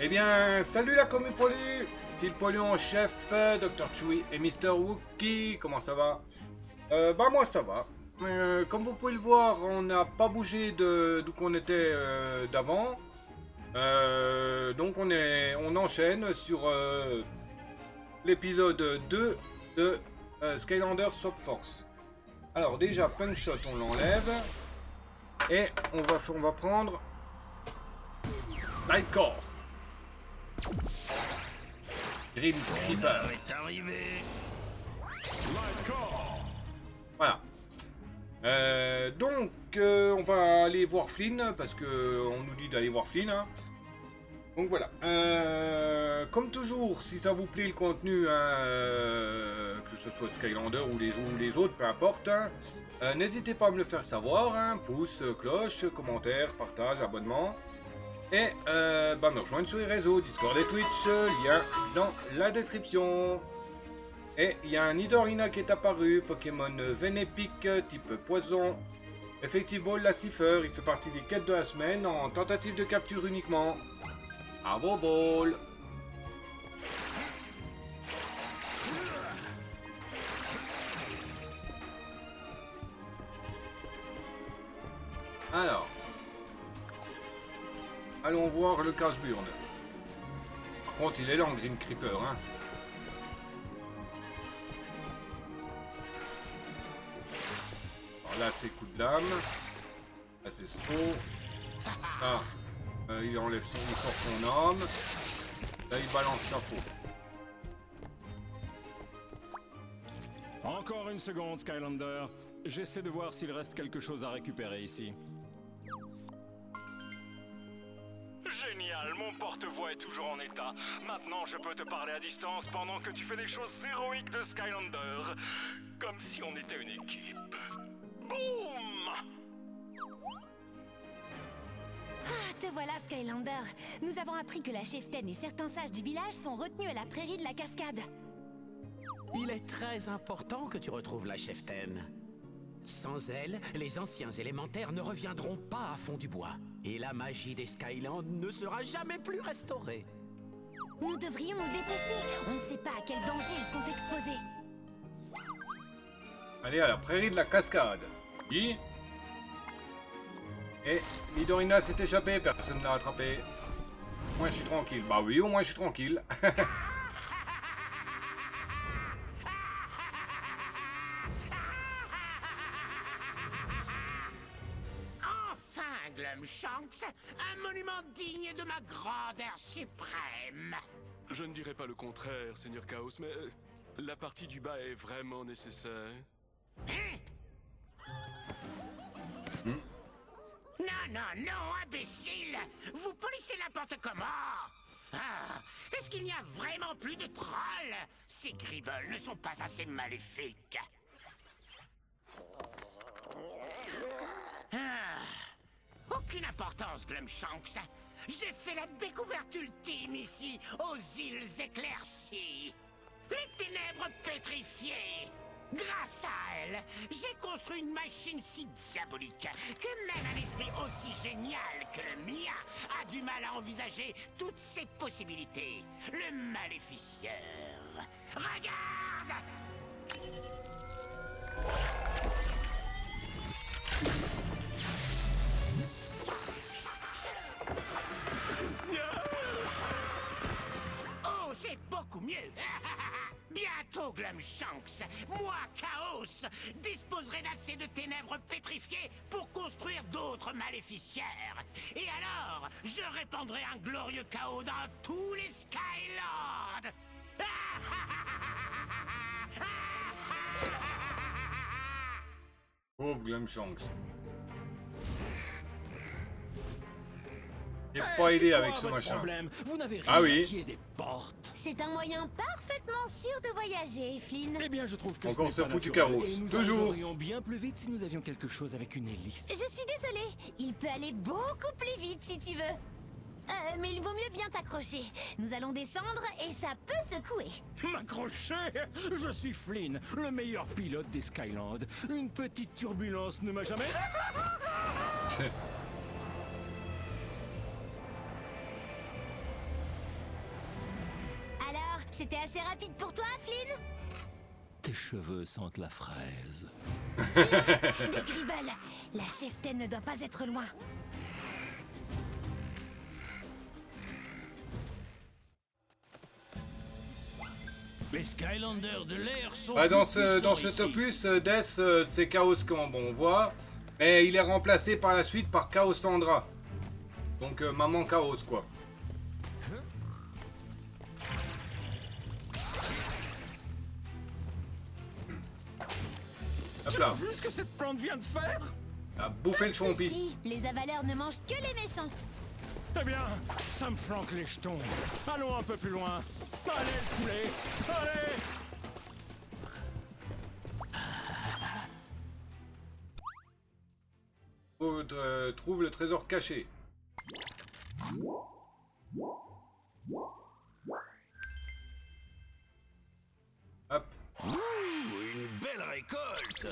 Eh bien, salut la commu pollue, c'est le pollu en chef, Dr. Chewie et Mr. Wookie, comment ça va? Bah moi ça va. Comme vous pouvez le voir, on n'a pas bougé d'où qu'on était d'avant. Donc on enchaîne sur l'épisode 2 de Skylander Swap Force. Alors déjà, Punch Shot on l'enlève. Et on va prendre Light Core. Grim Creeper. Voilà. Donc, on va aller voir Flynn, parce que on nous dit d'aller voir Flynn. Hein. Donc voilà. Comme toujours, si ça vous plaît le contenu, hein, que ce soit Skylander ou les autres, peu importe, hein, n'hésitez pas à me le faire savoir. Hein, pouce, cloche, commentaire, partage, abonnement. Et me rejoindre sur les réseaux, Discord et Twitch, lien dans la description. Et il y a un Nidorina qui est apparu, Pokémon Vénépique, type poison. Effectivement, la Cipher, il fait partie des quêtes de la semaine en tentative de capture uniquement. À vos balles. Alors. Allons voir le cache-burn. Par contre, il est lent, Green Creeper, hein. Alors là, c'est coup de lame. Là, c'est saut. Là, il enlève il sort son arme. Là, il balance sa peau. Encore une seconde, Skylander. J'essaie de voir s'il reste quelque chose à récupérer ici. Génial, mon porte-voix est toujours en état. Maintenant, je peux te parler à distance pendant que tu fais des choses héroïques de Skylander. Comme si on était une équipe. Boum! Ah, te voilà, Skylander. Nous avons appris que la cheftaine et certains sages du village sont retenus à la prairie de la cascade. Il est très important que tu retrouves la cheftaine. Sans elle, les anciens élémentaires ne reviendront pas à Fond du Bois. Et la magie des Skylands ne sera jamais plus restaurée. Nous devrions nous dépêcher. On ne sait pas à quel danger ils sont exposés. Allez, à la prairie de la cascade. Oui. Et Midorina s'est échappé, personne ne l'a rattrapé. Au moins je suis tranquille. Bah oui, au moins je suis tranquille. Enfin, Glumshanks, un monument digne de ma grandeur suprême. Je ne dirais pas le contraire, Seigneur Chaos, mais la partie du bas est vraiment nécessaire. Non, non, non, imbécile! Vous polissez n'importe comment! Ah, est-ce qu'il n'y a vraiment plus de trolls? Ces gribbles ne sont pas assez maléfiques. Ah, aucune importance, Glumshanks. J'ai fait la découverte ultime ici, aux îles éclaircies. Les ténèbres pétrifiées. Grâce à elle, j'ai construit une machine si diabolique que même un esprit aussi génial que le mien a du mal à envisager toutes ses possibilités. Le maléficieur. Regarde! Oh, c'est beaucoup mieux! Bientôt, Glumshanks, moi, Chaos, disposerai d'assez de ténèbres pétrifiées pour construire d'autres maléficiaires. Et alors, je répandrai un glorieux chaos dans tous les Skylands. Pauvre Glumshanks. J'ai pas aidé avec ce machin. Vous n'avez rien Ah oui. qui est des portes. C'est un moyen parfaitement sûr de voyager, Flynn. Eh bien, je trouve que Encore ce n'est ce pas foutu naturel, carrosse. et nous Toujours. arriverions bien plus vite si nous avions quelque chose avec une hélice. Je suis désolée. Il peut aller beaucoup plus vite si tu veux. Mais il vaut mieux bien t'accrocher. Nous allons descendre et ça peut secouer. M'accrocher? Je suis Flynn, le meilleur pilote des Skylands. Une petite turbulence ne m'a jamais... c'était assez rapide pour toi, Flynn? Tes cheveux sentent la fraise. Des Gribbles. La cheftaine ne doit pas être loin. Les Skylanders de l'air sont Bah, dans puissants cet ici. opus, Death, c'est Chaos Camp, bon, on voit. Mais il est remplacé par la suite par Chaos Sandra. Donc, Maman Chaos, quoi. Hop Tu là, as vu ce que cette plante vient de faire? a bouffé le chompi. Si, les avaleurs ne mangent que les méchants. Eh bien, ça me flanque les jetons. Allons un peu plus loin. Allez, le poulet. Allez. Trouve le trésor caché. Hop. Une belle récolte.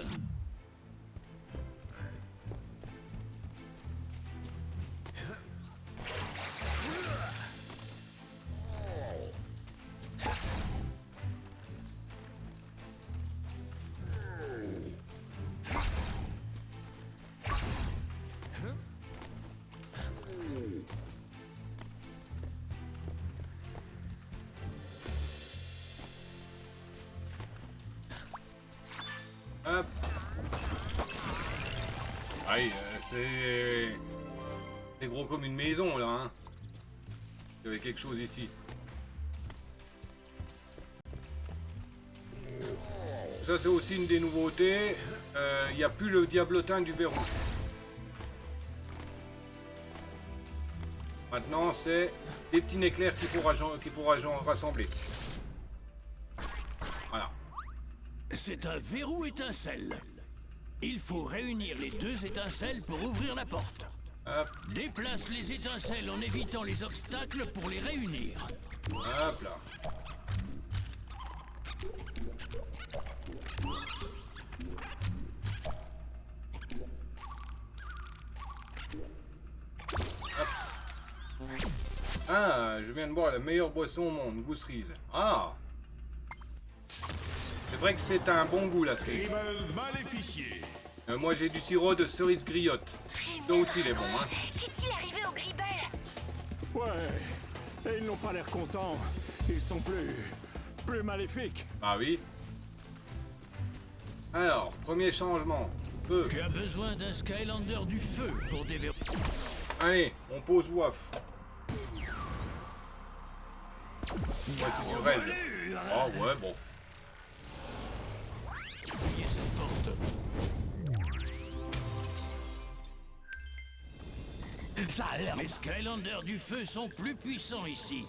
Hop. Aïe, c'est gros comme une maison là, hein. Il y avait quelque chose ici. Ça c'est aussi une des nouveautés. Il n'y a plus le diablotin du verrou. Maintenant c'est des petits éclairs qu'il faut rassembler. Voilà. C'est un verrou étincelle. Il faut réunir les deux étincelles pour ouvrir la porte. Hop, Déplace les étincelles en évitant les obstacles pour les réunir. hop là. Ah, je viens de boire la meilleure boisson au monde, Goose-Riz. Ah! C'est vrai que c'est un bon goût la cerise. Maléficié. Moi j'ai du sirop de cerise griotte. Ça aussi il est bon, hein. Qu'est-il arrivé aux Gribbles? Ouais. Et ils n'ont pas l'air contents. Ils sont plus maléfiques. Ah oui. Alors, premier changement. Feu. Tu as besoin d'un Skylander du feu pour déverrouiller. Allez, on pose WAF. Voici du raid. Ah ouais, bon. cette porte. Ça a l'air. Les Skylanders du feu sont plus puissants ici.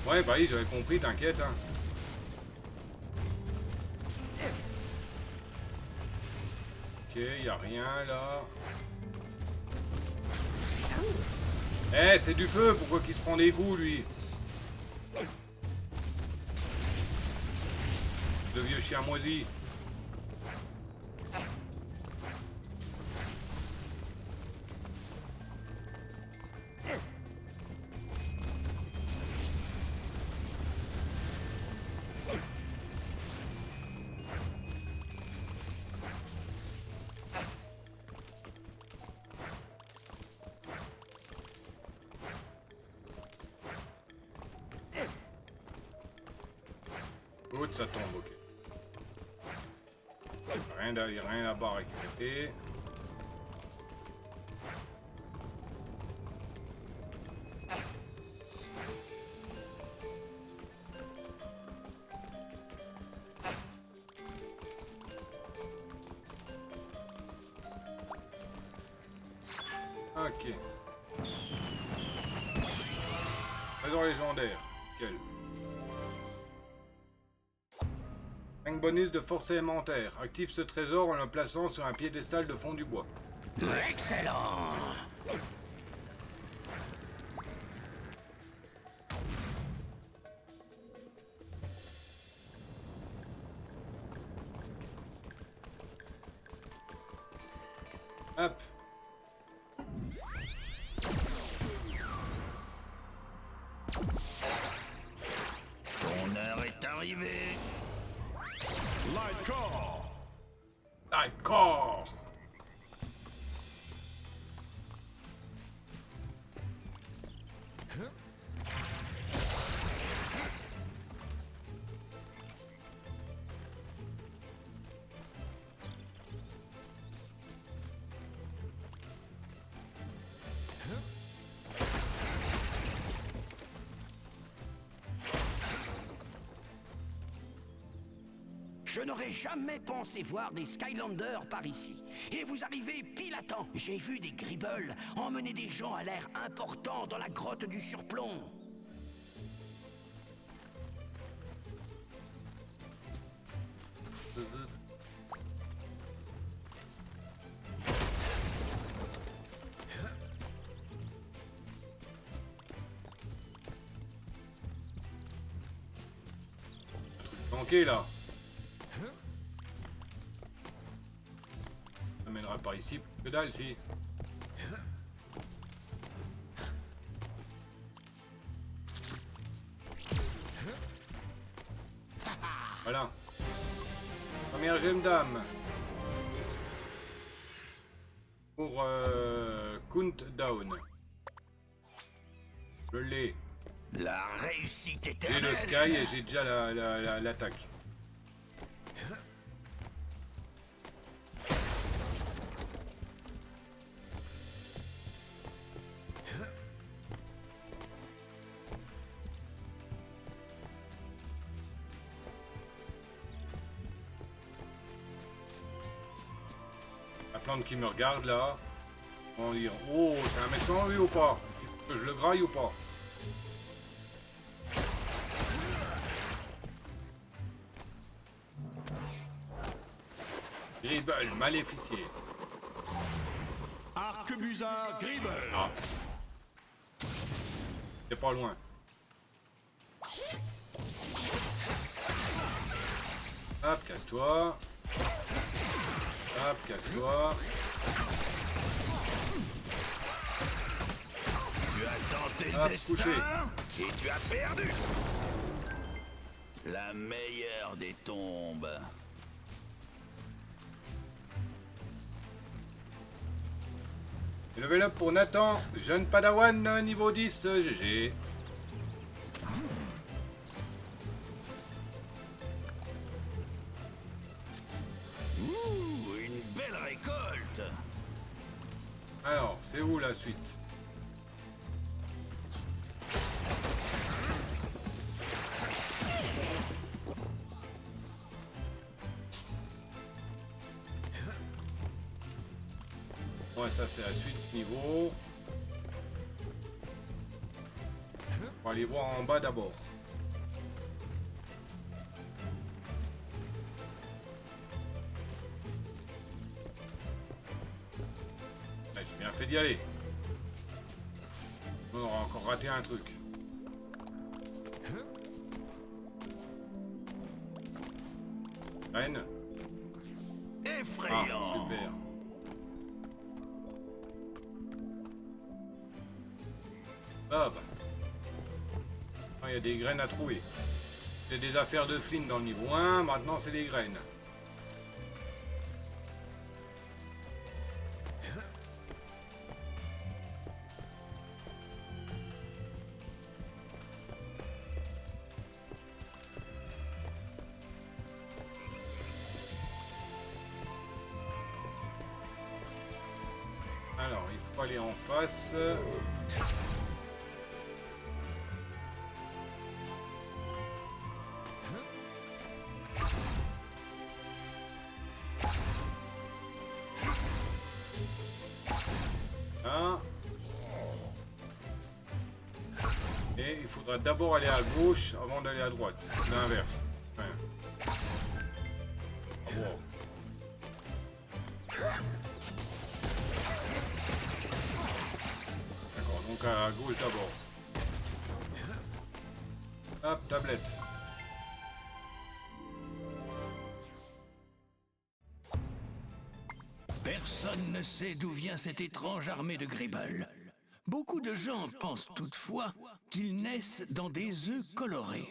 Ouais, bah oui, j'avais compris, t'inquiète, hein. Ok, y a rien là. Eh, c'est du feu, pourquoi qu'il se prend des coups, lui? Le vieux chien moisi. L'autre, ça tombe, ok. Rien là-bas à récupérer. Ok. Trésor légendaire. Quel? 5 bonus de force élémentaire. Active ce trésor en le plaçant sur un piédestal de fond du bois. Excellent. Hop. Lightcore. D'accord. Je n'aurais jamais pensé voir des Skylanders par ici. Et vous arrivez pile à temps. J'ai vu des Gribbles emmener des gens à l'air important dans la grotte du surplomb. Manqué là. Ça mènera par ici. Que dalle si. Voilà. Première gemme d'âme. Pour Countdown. Je l'ai. La réussite J'ai éternelle. le Sky et j'ai déjà l'attaque. La plante qui me regarde là. On va dire, oh, c'est un méchant lui ou pas? Est-ce qu'il faut que je le graille ou pas? Gribble, maléficié. Arquebusa Gribble. Ah. C'est pas loin. Hop, casse-toi. Hop, casse-toi. Tu as tenté le Hop, destin couché. et tu as perdu. La meilleure des tombes. Level up pour Nathan, jeune padawan niveau 10, GG. Ouh, une belle récolte. Alors, c'est où la suite? Ouais, ça c'est la suite niveau. On va aller voir en bas d'abord. Ouais, j'ai bien fait d'y aller. On aura encore raté un truc. Reine. Ah, Effrayant. super. Ah bah. Il y a des graines à trouver. C'est des affaires de Flynn dans le niveau 1, maintenant c'est des graines. Alors, il faut aller en face. Et il faudra d'abord aller à gauche avant d'aller à droite. L'inverse. Ouais. Ah, wow. D'accord, donc à gauche d'abord. Hop, tablette. Personne ne sait d'où vient cette étrange armée de Gribble. Beaucoup de gens pensent toutefois qu'ils naissent dans des œufs colorés.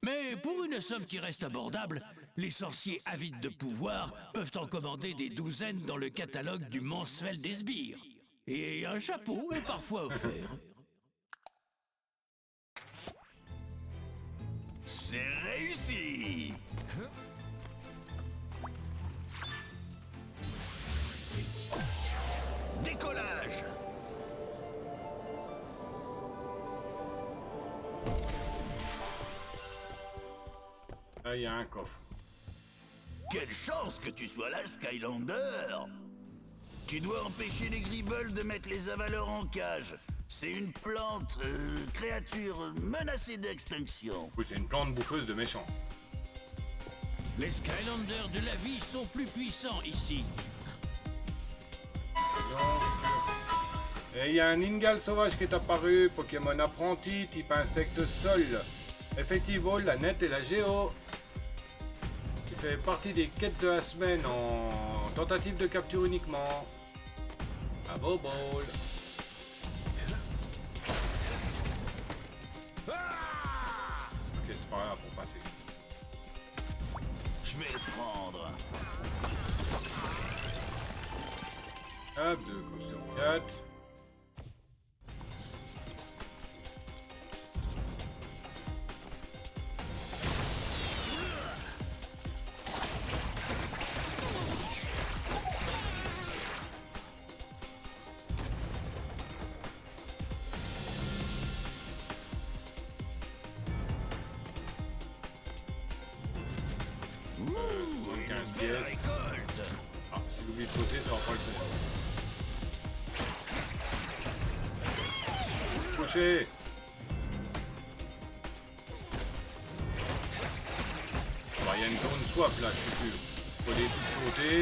Mais pour une somme qui reste abordable, Les sorciers avides de pouvoir peuvent en commander des douzaines dans le catalogue du mensuel des sbires. Et un chapeau est parfois offert. C'est réussi. Décollage. Là, il y a un coffre. Quelle chance que tu sois là, Skylander. Tu dois empêcher les Gribbles de mettre les avaleurs en cage. C'est une plante, créature menacée d'extinction. Oui, c'est une plante bouffeuse de méchants. Les Skylanders de la vie sont plus puissants ici. Et il y a un Ingal sauvage qui est apparu, Pokémon apprenti, type insecte sol. Effective Ball, la net et la géo. Qui fait partie des quêtes de la semaine en tentative de capture uniquement. À Bobol. Ok, c'est pas grave pour passer. Je vais le prendre. Hop, 2 coaster 4. Belle récolte. Ah, si j'oublie de sauter, ça va pas le faire. Touché. Bah, il y a une zone swap là, je suis sûr. Faut des trucs sauter.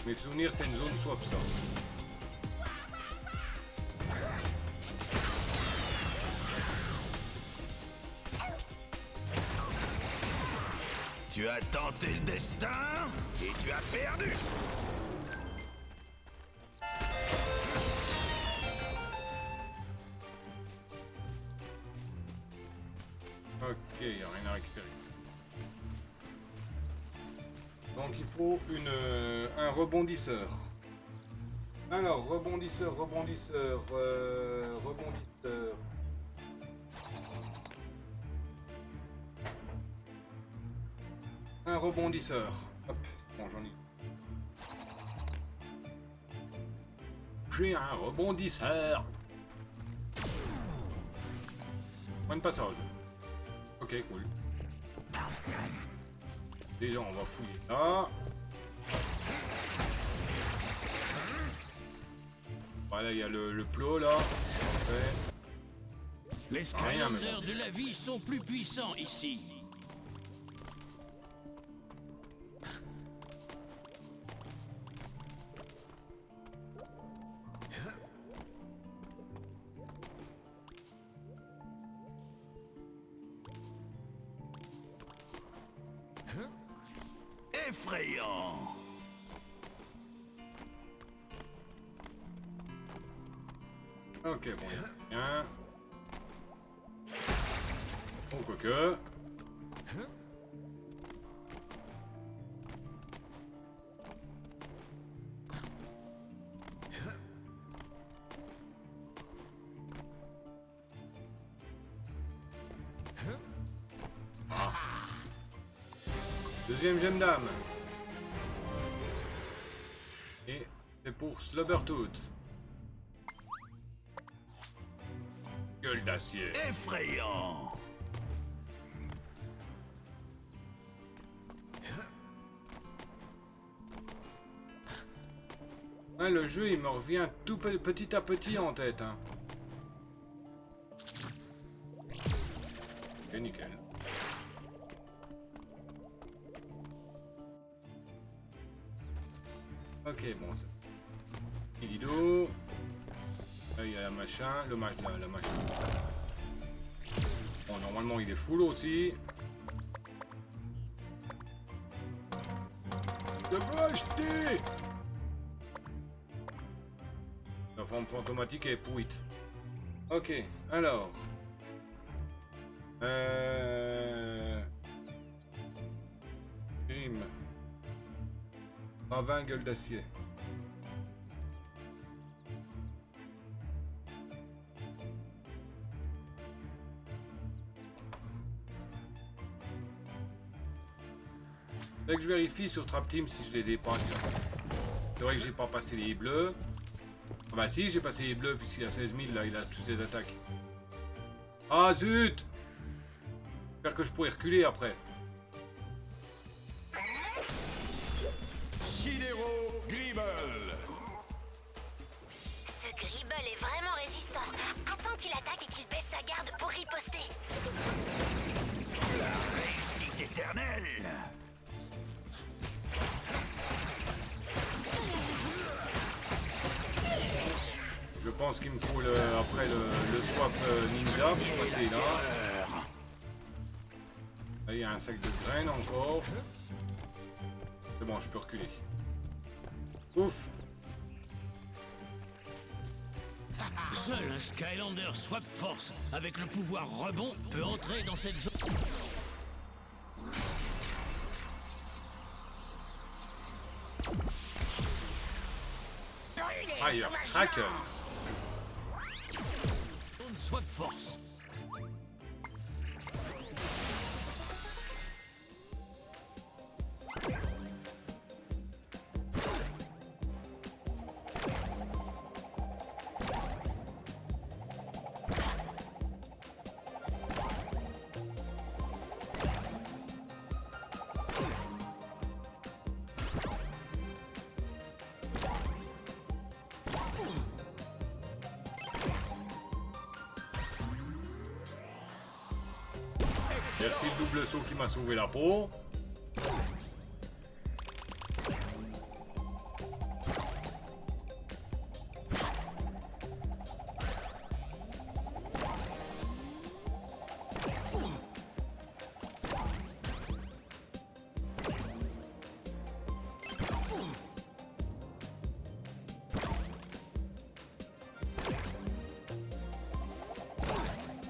Mes souvenirs, c'est une zone swap ça. Tu as tenté le destin et tu as perdu. Ok, il n'y a rien à récupérer. Donc il faut un rebondisseur. Alors, rebondisseur. Un rebondisseur. Hop, bon j'en ai. J'ai un rebondisseur. Point de passage. Ok, cool. Déjà, on va fouiller là. Voilà, il y a le plot là. Parfait. Les Rien, mais Skylanders de la vie sont plus puissants ici. Effrayant. Ok, bon, il y a rien. Bon, quoique. Ah. Deuxième gemme d'âme. Et c'est pour Slobbertooth. Gueule d'acier. Effrayant. Ouais, le jeu il me revient tout petit à petit en tête. Hein. Ok, nickel. Ok, bon, ça. Ilido. Là, il y a la machin, la machin. Bon, normalement, il est full aussi. De quoi acheter? La forme fantomatique est pourrite. Ok, alors. Prime. À 20 gueules d'acier. Faudrait que je vérifie sur Trap Team si je les ai pas. C'est vrai que j'ai pas passé les bleus. Ah bah si, j'ai passé les bleus puisqu'il a 16 000 là, il a toutes ses attaques. Ah zut! J'espère que je pourrais reculer après. Sidero Gribble. Ce Gribble est vraiment résistant. Attends qu'il attaque et qu'il baisse sa garde pour riposter. La réussite éternelle. Je pense qu'il me faut après le swap ninja pour passer là. Là il y a un sac de graines encore. C'est bon, je peux reculer. Ouf! Seul un Skylander Swap Force avec le pouvoir rebond peut entrer dans cette zone. Fire Kraken! Zone Swap Force. Merci le double saut qui m'a sauvé la peau.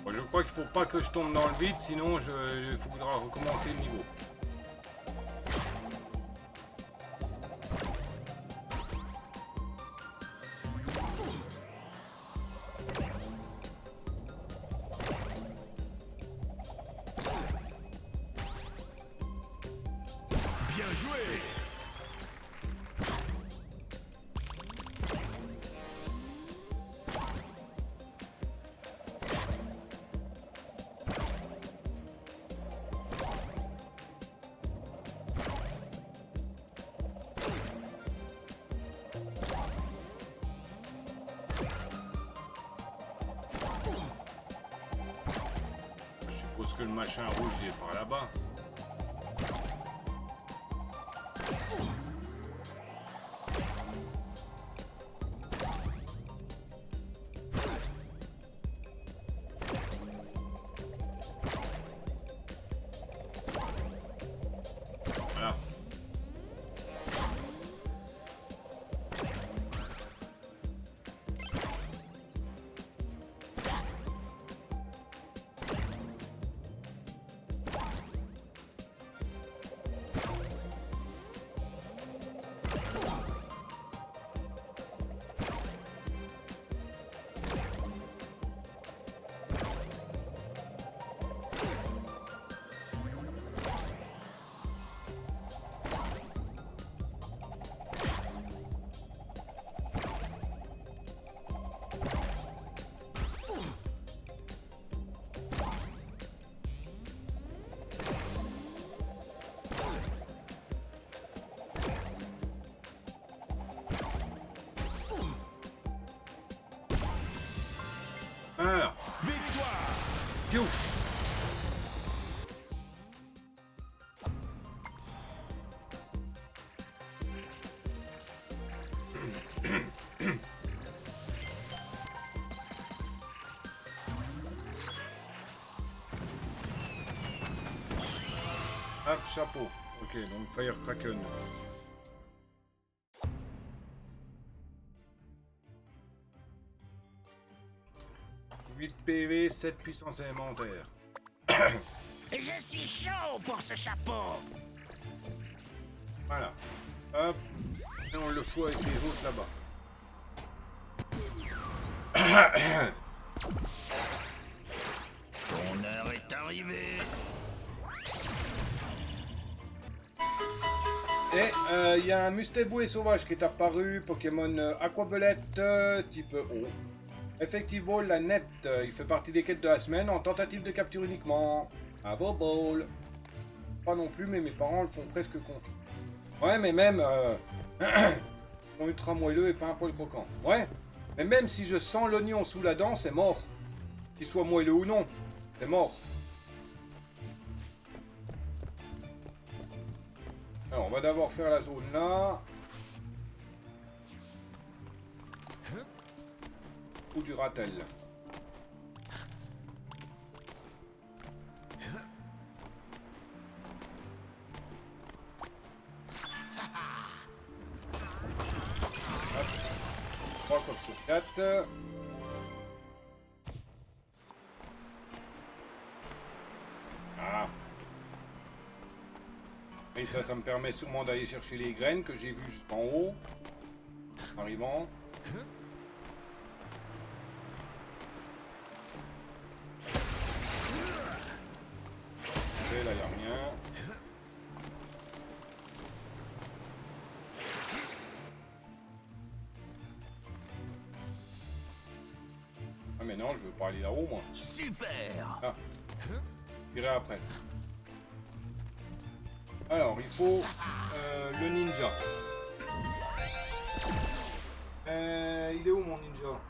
Je crois qu'il faut pas que je tombe dans le vide, sinon il faudra recommencer le niveau. Bien joué. Je suppose que le machin rouge il est par là-bas. Voilà. Voilà. Victoire. Piouf. Hop, chapeau. Ok, donc Fire Kraken. 8 PV, 7 puissance élémentaire. Je suis chaud pour ce chapeau. Voilà. Hop. Et on le fout avec les autres là-bas. Ton heure est arrivée. Et il y a un Mustéboué sauvage qui est apparu, Pokémon Aquabelette, type O. Effectivement, la net, il fait partie des quêtes de la semaine en tentative de capture uniquement. À vos balls. Pas non plus, mais mes parents le font presque con. Ouais, mais même... sont ultra moelleux et pas un poil croquant. Ouais, mais même si je sens l'oignon sous la dent, c'est mort. Qu'il soit moelleux ou non, c'est mort. Alors, on va d'abord faire la zone là. Ou du ratel. Hop. 3 coffres sur 4. Ah. Et ça me permet sûrement d'aller chercher les graines que j'ai vues juste en haut. Arrivant. Et là, il n'y a rien. Ah mais non, je veux pas aller là-haut, moi. Super. Ah. J'irai après. Alors, il faut le ninja. Il est où mon ninja?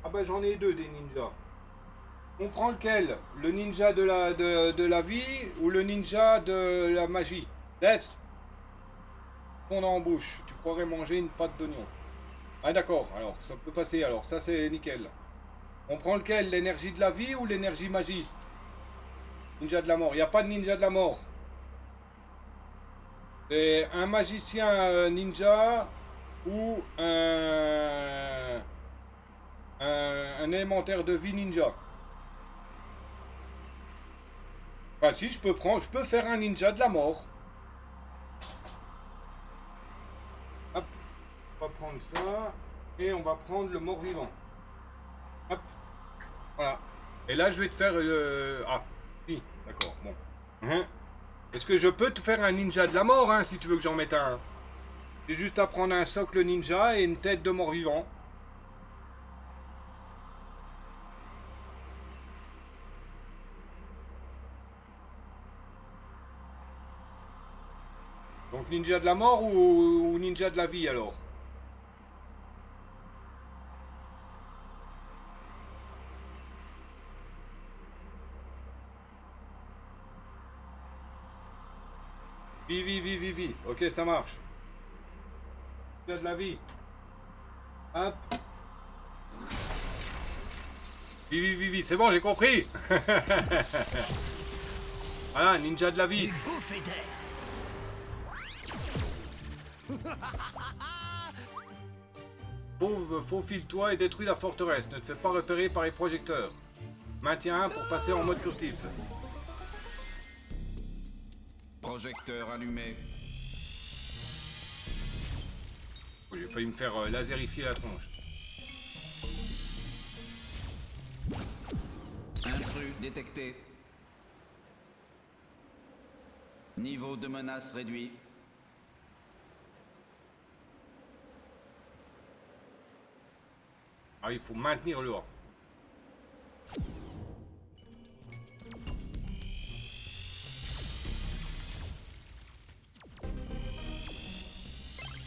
Ah bah j'en ai deux des ninjas. On prend lequel? Le ninja de la vie ou le ninja de la magie? Death. On en bouche. Tu croirais manger une pâte d'oignon. Ah d'accord, alors ça peut passer, alors ça c'est nickel. On prend lequel? L'énergie de la vie ou l'énergie magie? Ninja de la mort. Il n'y a pas de ninja de la mort. C'est un magicien ninja ou un élémentaire de vie ninja. Bah si, je peux faire un ninja de la mort. Hop, on va prendre ça et on va prendre le mort-vivant. Hop, voilà. Et là, je vais te faire... Ah, oui, d'accord, bon. Est-ce que je peux te faire un ninja de la mort, hein, si tu veux que j'en mette un? J'ai juste à prendre un socle ninja et une tête de mort-vivant. Donc ninja de la mort ou ninja de la vie, alors? Vie. Ok, ça marche. Ninja de la vie. Hop. Vie. C'est bon, j'ai compris. Voilà, ninja de la vie. Une bouffée d'air. Faufile-toi et détruis la forteresse. Ne te fais pas repérer par les projecteurs. Maintiens 1 pour passer en mode furtif. Projecteur allumé. J'ai failli me faire laserifier la tronche. Intrus détecté. Niveau de menace réduit. Ah, il faut maintenir le A.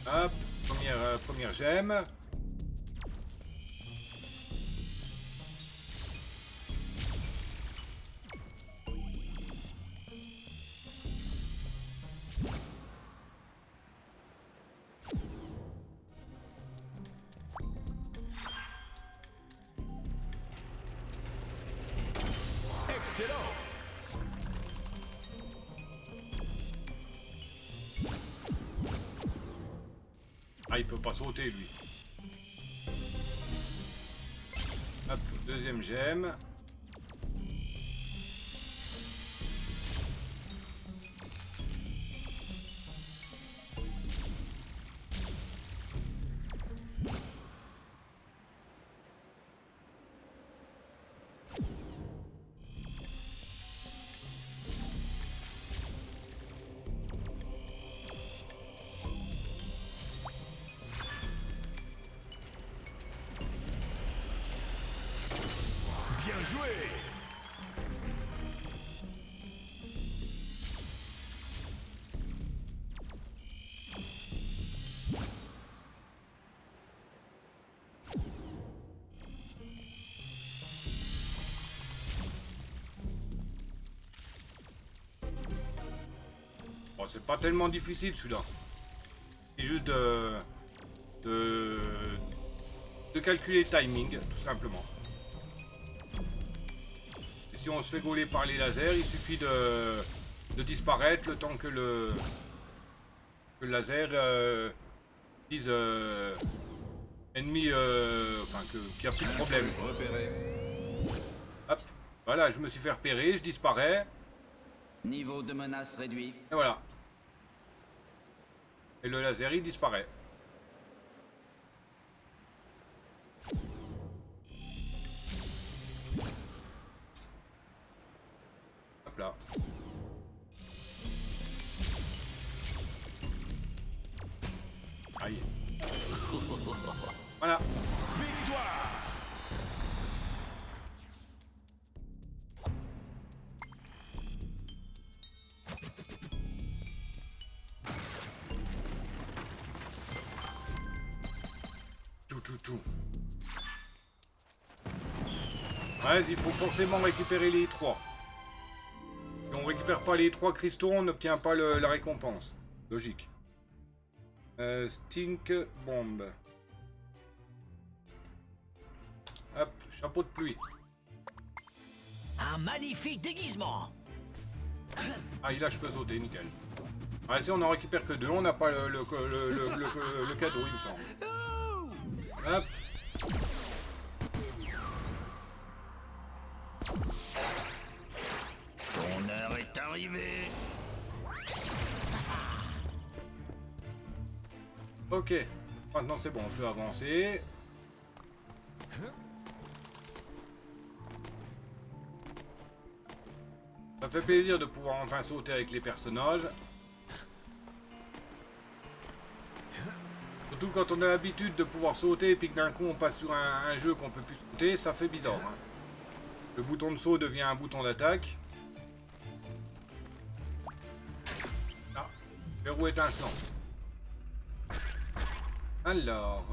Hop, première gemme. Excellent. Ah, il peut pas sauter, lui. Hop, deuxième gemme. Bon, c'est pas tellement difficile celui-là. C'est juste de calculer le timing, tout simplement. Et si on se fait gauler par les lasers, il suffit de disparaître le temps que le laser dise ennemi, enfin qu'il n'y a plus de problème. Repéré. Hop, voilà, je me suis fait repérer, je disparais, Niveau de menace réduit. et voilà. Et le laser il disparaît. Hop là. Aïe. Voilà. Victoire. Tout. Ouais, il faut forcément récupérer les 3. Si on récupère pas les 3 cristaux, on n'obtient pas la récompense. Logique. Stink Bomb. Hop, chapeau de pluie. Un magnifique déguisement. Ah, là je peux sauter, nickel. Ah, si on en récupère que 2, on n'a pas le cadeau, il me semble. Hop. Ton heure est arrivée. Ok, maintenant c'est bon, on peut avancer. Ça fait plaisir de pouvoir enfin sauter avec les personnages. Surtout quand on a l'habitude de pouvoir sauter et puis que d'un coup on passe sur un jeu qu'on peut plus sauter, ça fait bizarre. Hein. Le bouton de saut devient un bouton d'attaque. Ah, verrou étincelant. Alors,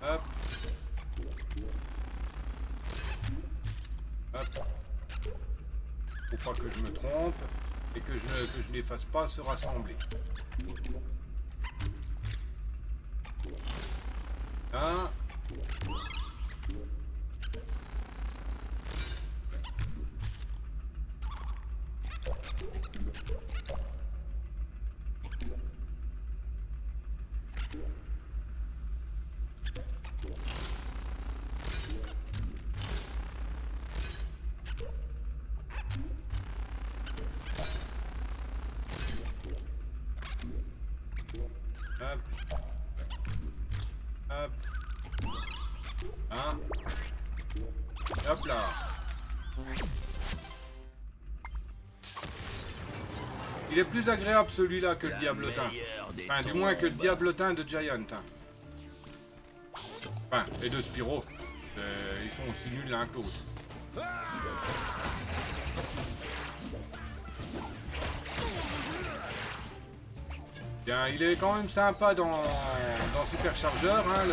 hop. Hop. Faut pas que je me trompe et que je les fasse pas se rassembler. Là. Hop. Hop. Hein. Hop là. Il est plus agréable celui-là que le diablotin. Enfin, du moins que le diablotin de Giant. Enfin, et de Spyro. Ils sont aussi nuls l'un que l'autre. Bien, il est quand même sympa dans Super Chargeur, hein,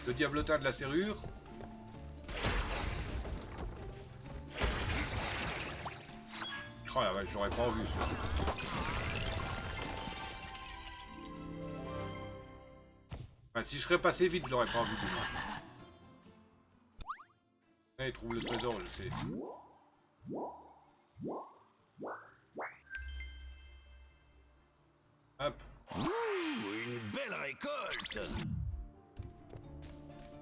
le diablotin de la serrure. Oh la vache, j'aurais pas vu ça. Enfin, si je serais passé vite, j'aurais pas vu du moins. Ah, il trouve le trésor, je sais. Hop. Une belle récolte.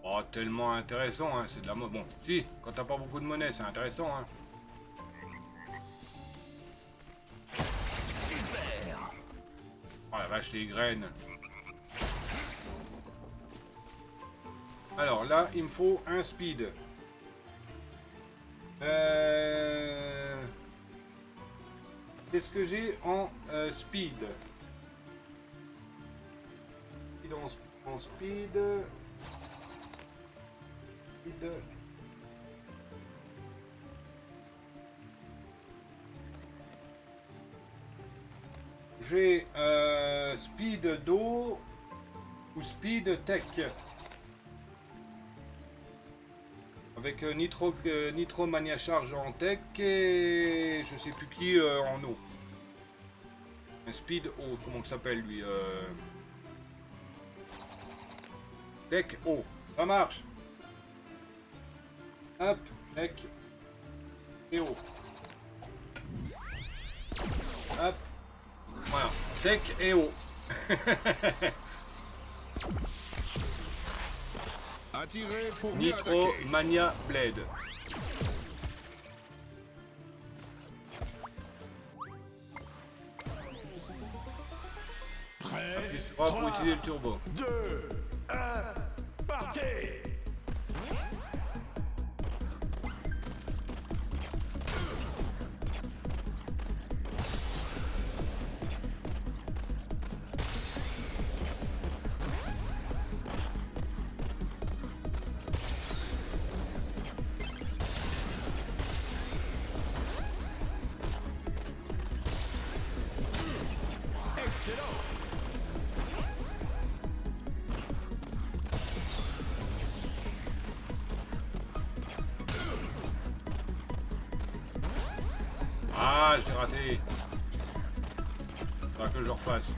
Oh, tellement intéressant, hein, c'est de la mode. Bon, si, quand t'as pas beaucoup de monnaie, c'est intéressant, hein. Super. Oh la vache, les graines. Alors là, il me faut un speed. Qu'est-ce que j'ai en speed? En speed. J'ai speed d'eau ou speed tech. Avec Nitro Mania Charge en tech et je sais plus qui en eau. Un speed eau, comment ça s'appelle lui Tech eau, ça marche. Hop, tech et eau. Hop, voilà, tech et eau. Attiré pour mieux Nitro attaquer. Mania Blade. Prêt, Appuie sur A pour utiliser le turbo. 2, 1, partez. Ah, j'ai raté. Faudra que je refasse.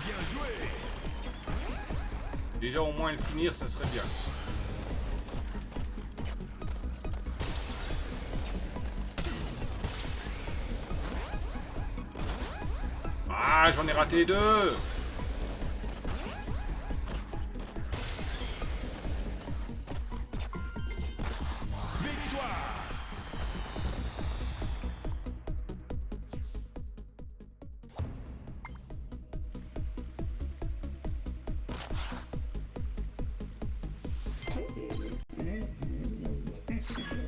Bien joué. Déjà au moins le finir, ça serait bien. Ah, j'en ai raté 2. Victoire.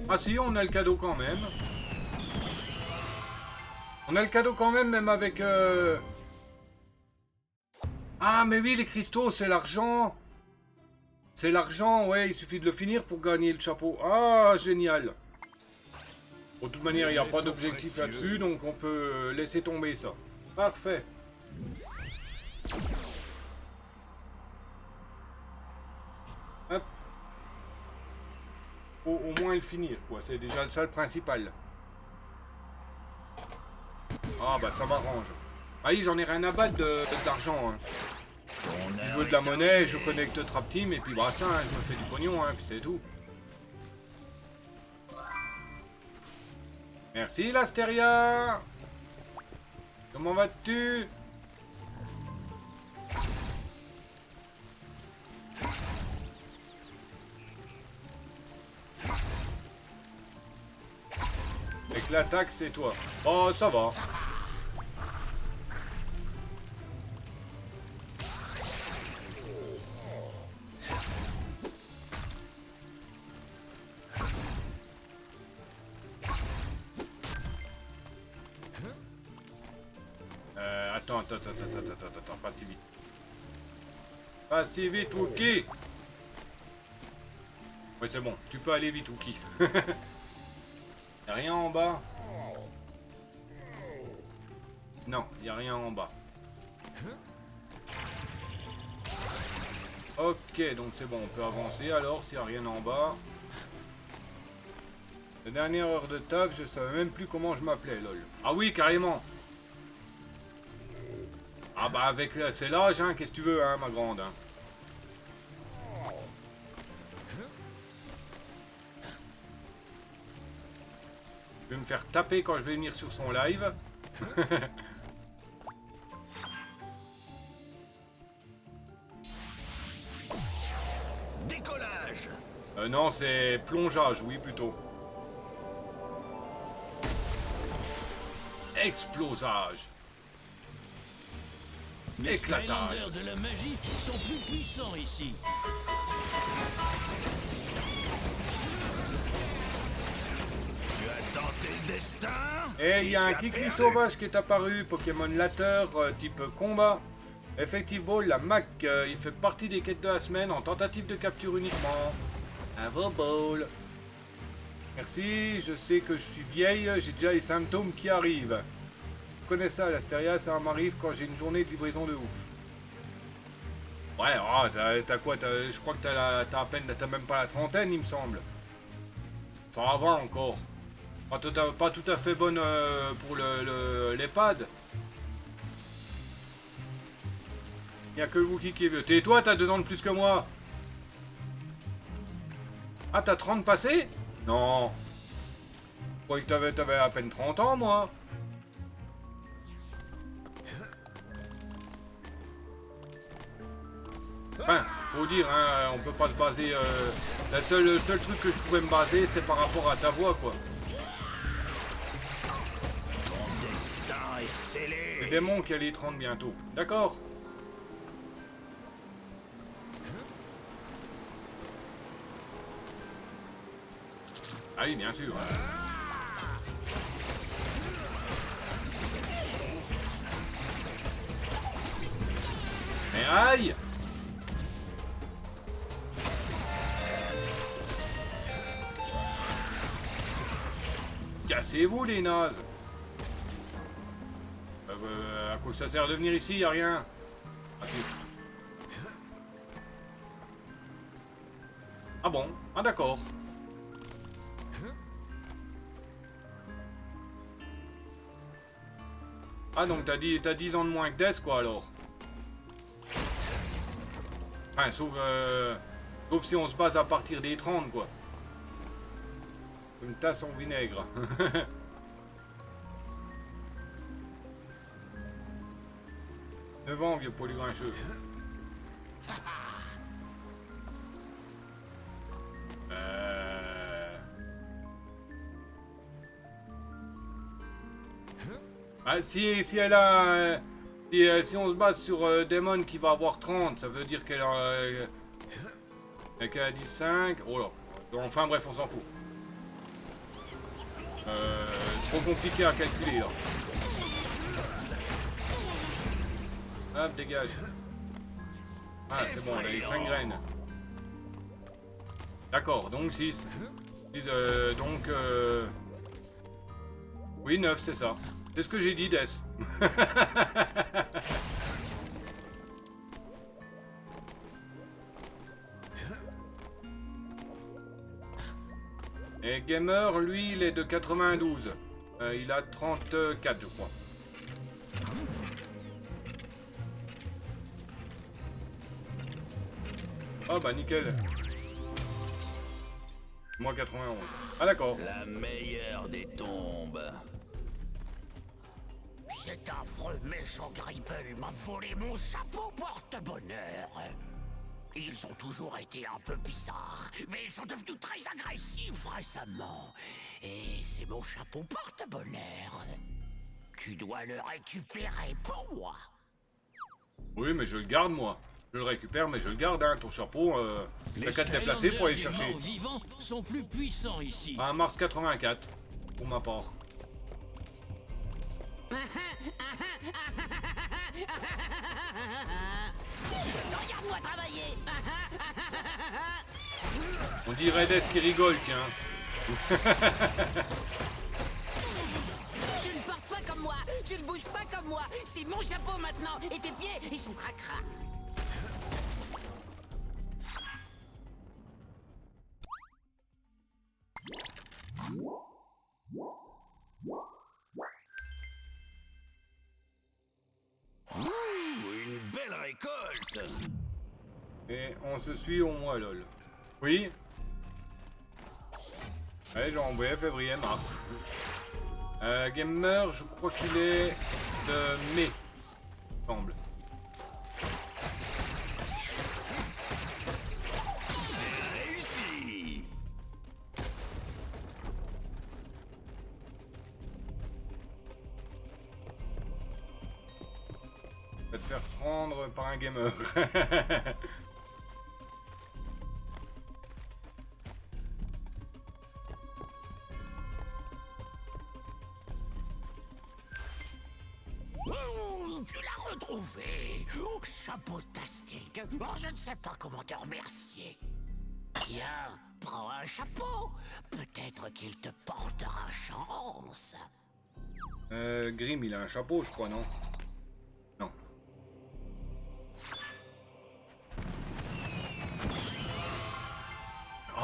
Ah si, on a le cadeau quand même. On a le cadeau quand même, même avec... Ah, mais oui, les cristaux, c'est l'argent. C'est l'argent, ouais, il suffit de le finir pour gagner le chapeau. Ah, génial. Bon, de toute manière, il n'y a pas d'objectif là-dessus, donc on peut laisser tomber ça. Parfait. Hop. Faut au moins le finir, quoi. C'est déjà ça le principal. Ah, bah ça m'arrange. Ah oui, j'en ai rien à battre d'argent. Hein. Je veux de la monnaie, je connecte Trap Team et puis bah ça, hein, je me fais du pognon, hein, puis c'est tout. Merci l'Astéria. Comment vas-tu? Avec l'attaque, c'est toi. Oh, ça va. Attends, pas si vite. Pas si vite, Wookie. Ouais, c'est bon, tu peux aller vite, Wookie. Y'a rien en bas? Non, y a rien en bas. Ok, donc c'est bon, on peut avancer alors s'il n'y a rien en bas. La dernière heure de taf, je savais même plus comment je m'appelais, lol. Ah oui, carrément. Ah bah avec c'est l'âge, hein, qu'est-ce que tu veux, hein, ma grande. Hein. Je vais me faire taper quand je vais venir sur son live. Décollage. Non, c'est plongeage, oui, plutôt. Explosage. Les Éclatage. Skylanders de la magie sont plus puissants ici. Tu as tenté le destin. Et il y a un Kikli sauvage qui est apparu, Pokémon Later, type combat. Effective Ball, la Mac, il fait partie des quêtes de la semaine en tentative de capture uniquement. Un Ball. Merci, je sais que je suis vieille, j'ai déjà les symptômes qui arrivent. Je connais ça, l'Astéria, ça m'arrive quand j'ai une journée de livraison de ouf. Ouais, oh, t'as quoi? Je crois que t'as à peine, t'as même pas la trentaine, il me semble. Ça va encore. Pas tout à fait bonne pour l'EHPAD. Il n'y a que le Wookie qui est vieux. Tais-toi, t'as 2 ans de plus que moi. Ah, t'as 30 passés? Non. Je croyais que t'avais à peine 30 ans, moi. Enfin, faut dire, hein, on peut pas se baser... le seul truc que je pouvais me baser, c'est par rapport à ta voix, quoi. Ton destin est scellé. Le démon qui a les 30 bientôt. D'accord. Ah oui, bien sûr. Mais aïe! Cassez-vous les nazes! À quoi ça sert de venir ici? Y'a rien. Ah, si. Ah bon? Ah d'accord. Ah donc t'as 10 ans de moins que Death quoi alors. Enfin sauf si on se base à partir des 30 quoi. Une tasse en vinaigre. Neuf ans vieux poilu grincheux. Ah, si elle a... si on se base sur Demon qui va avoir 30, ça veut dire qu'elle a... qu'elle a 15... Oh là. Enfin bref, on s'en fout. Trop compliqué à calculer là. Hop, dégage. Ah, c'est bon, on a les 5 graines. D'accord, donc 6. Donc... Oui, 9, c'est ça. C'est ce que j'ai dit, Death. Et Gamer, lui, il est de 92. Il a 34, je crois. Oh bah nickel. Moi 91. Ah d'accord. La meilleure des tombes. Cet affreux méchant Grippel m'a volé mon chapeau porte-bonheur. Ils ont toujours été un peu bizarres, mais ils sont devenus très agressifs récemment. Et c'est mon chapeau porte-bonheur. Tu dois le récupérer pour moi. Oui, mais je le garde moi. Je le récupère, mais je le garde, hein. Ton chapeau, t'as qu'à te déplacer pour aller chercher. Les morts vivants sont plus puissants ici. Un mars 84, pour ma part. Regarde-moi travailler. On dirait Death qui rigole, tiens. Tu ne portes pas comme moi, tu ne bouges pas comme moi. C'est mon chapeau maintenant et tes pieds, ils sont cracra. Une belle récolte. Et on se suit au mois, lol. Oui. Allez, janvier, février, mars. Gamer, je crois qu'il est de mai, il me semble. Réussi. Va te faire prendre par un gamer. Oh, tu l'as retrouvé. Oh, chapeautastique. Oh, je ne sais pas comment te remercier. Tiens, prends un chapeau. Peut-être qu'il te portera chance. Grim, il a un chapeau, je crois, non? Non.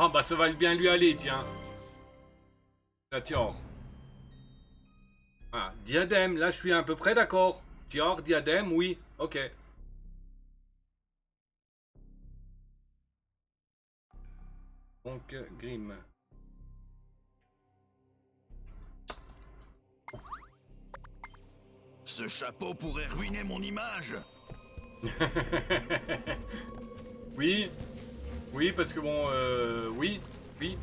Ah bah ça va bien lui aller, tiens. La Tior. Ah, diadème, là je suis à peu près d'accord. Tior, diadème, oui, ok. Donc, Grim. Ce chapeau pourrait ruiner mon image. Oui. Oui, parce que bon, oui. Oui.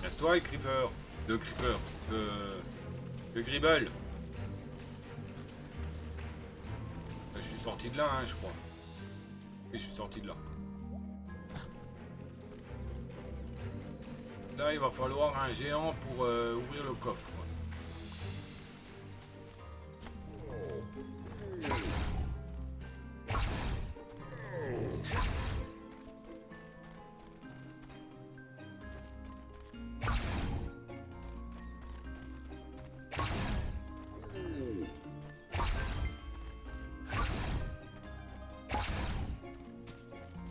Casse-toi, Creeper. De Creeper. De Gribble. Je suis sorti de là, hein, je crois. Et je suis sorti de là. Là, il va falloir un géant pour ouvrir le coffre.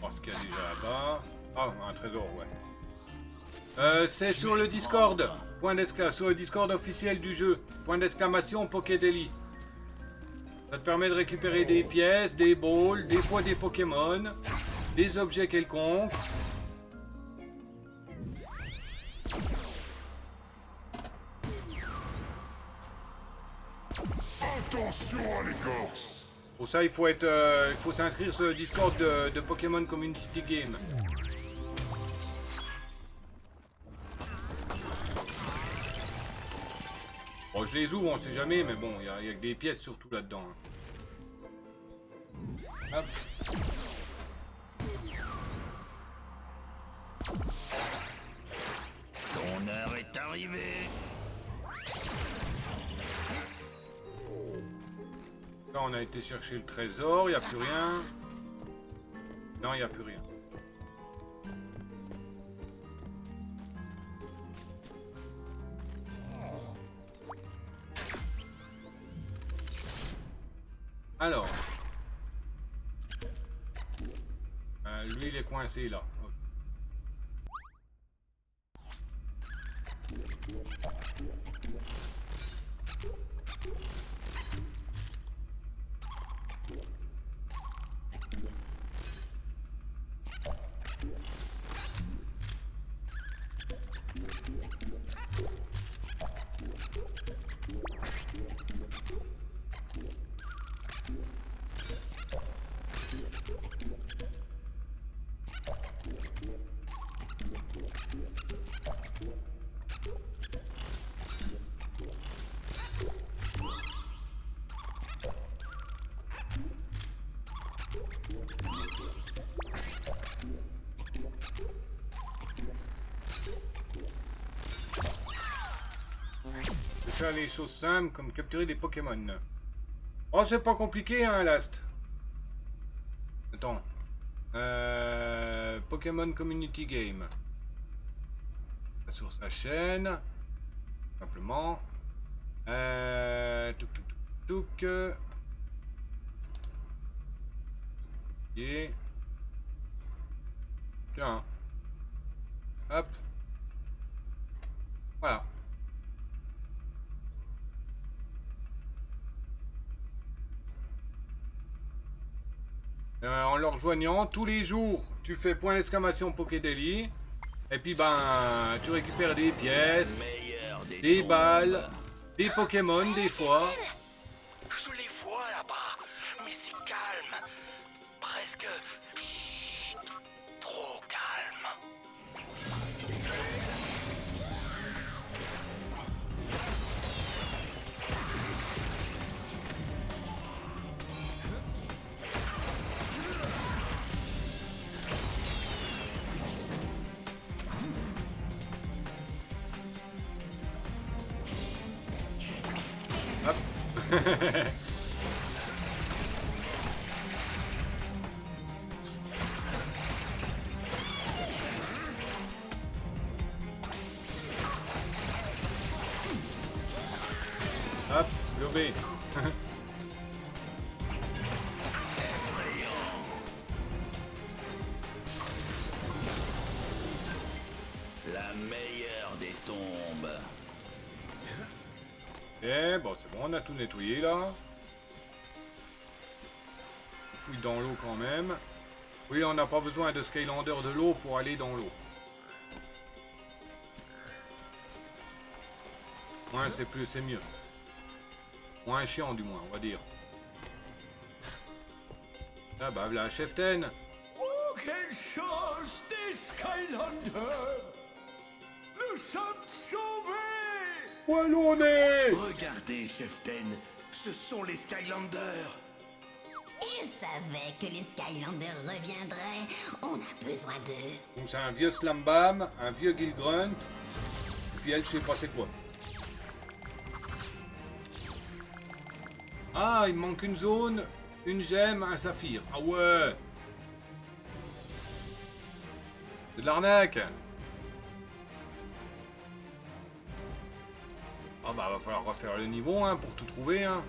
Voir ce qu'il y a déjà là-bas. Ah, un trésor, ouais. C'est sur le Discord. Point d'exclamation. Sur le Discord officiel du jeu. Point d'exclamation Pokédeli. Ça te permet de récupérer des pièces, des balls, des fois des Pokémon, des objets quelconques. Attention à l'écorce. Pour ça, il faut s'inscrire sur le Discord de Pokémon Community Game. Bon, je les ouvre, on sait jamais, mais bon, il y a que des pièces surtout là-dedans. Hein. Hop. Ton heure est arrivée. Là, on a été chercher le trésor, il n'y a plus rien. Non, il n'y a plus rien. Alors. Lui, il est coincé là. Faire les choses simples comme capturer des Pokémon. Oh, c'est pas compliqué, hein, Last. Attends. Pokémon Community Game. Sur sa chaîne. Simplement. Touk touk touk touk. Et. Tiens. Hop. Voilà. En leur rejoignant, tous les jours, tu fais point d'exclamation Pokédeli. Et puis, ben, tu récupères des pièces, des balles, des Pokémon, des fois. Je les vois là-bas, mais c'est calme. Presque... Chut, trop calme. Hop, lobé. Eh, bon, c'est bon, on a tout nettoyé, là. On fouille dans l'eau quand même. Oui, on n'a pas besoin de Skylander de l'eau pour aller dans l'eau. Ouais, c'est mieux. Moins chiant, du moins, on va dire. Ah bah, la cheftaine. Oh, quelle chance des Skylanders! Nous sommes sauvés! Où allons on est? Regardez, Cheftaine, ce sont les Skylanders. Je savais que les Skylanders reviendraient. On a besoin d'eux. Donc c'est un vieux Slambam, un vieux Gilgrunt. Et puis elle, je sais pas c'est quoi. Ah, il me manque une zone, une gemme, un saphir. Ah ouais. C'est de l'arnaque. Ah bah va falloir refaire le niveau hein, pour tout trouver hein.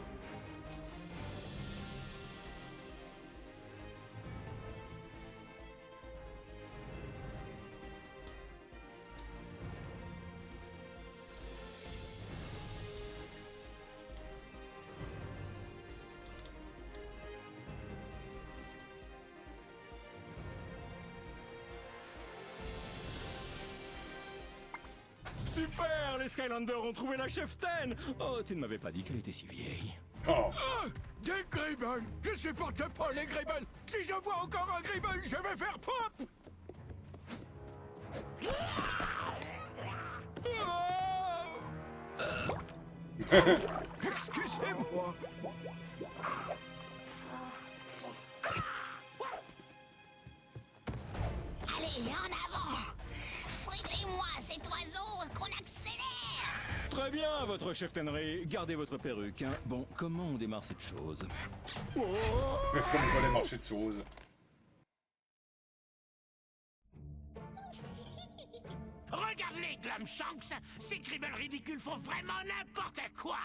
Super, les Skylanders ont trouvé la cheftaine. Oh, tu ne m'avais pas dit qu'elle était si vieille. Oh. Ah, des Gribbles! Je supporte pas les Gribbles! Si je vois encore un Gribble, je vais faire pop! Excusez-moi! Allez, en avant! Fouettez-moi cet oiseau qu'on accélère! Très bien, votre cheftainerie. Gardez votre perruque. Hein. Bon, comment on démarre cette chose? Oh Comme on les marchés de choses. Regarde-les, Glumshanks. Ces Gribbles ridicules font vraiment n'importe quoi.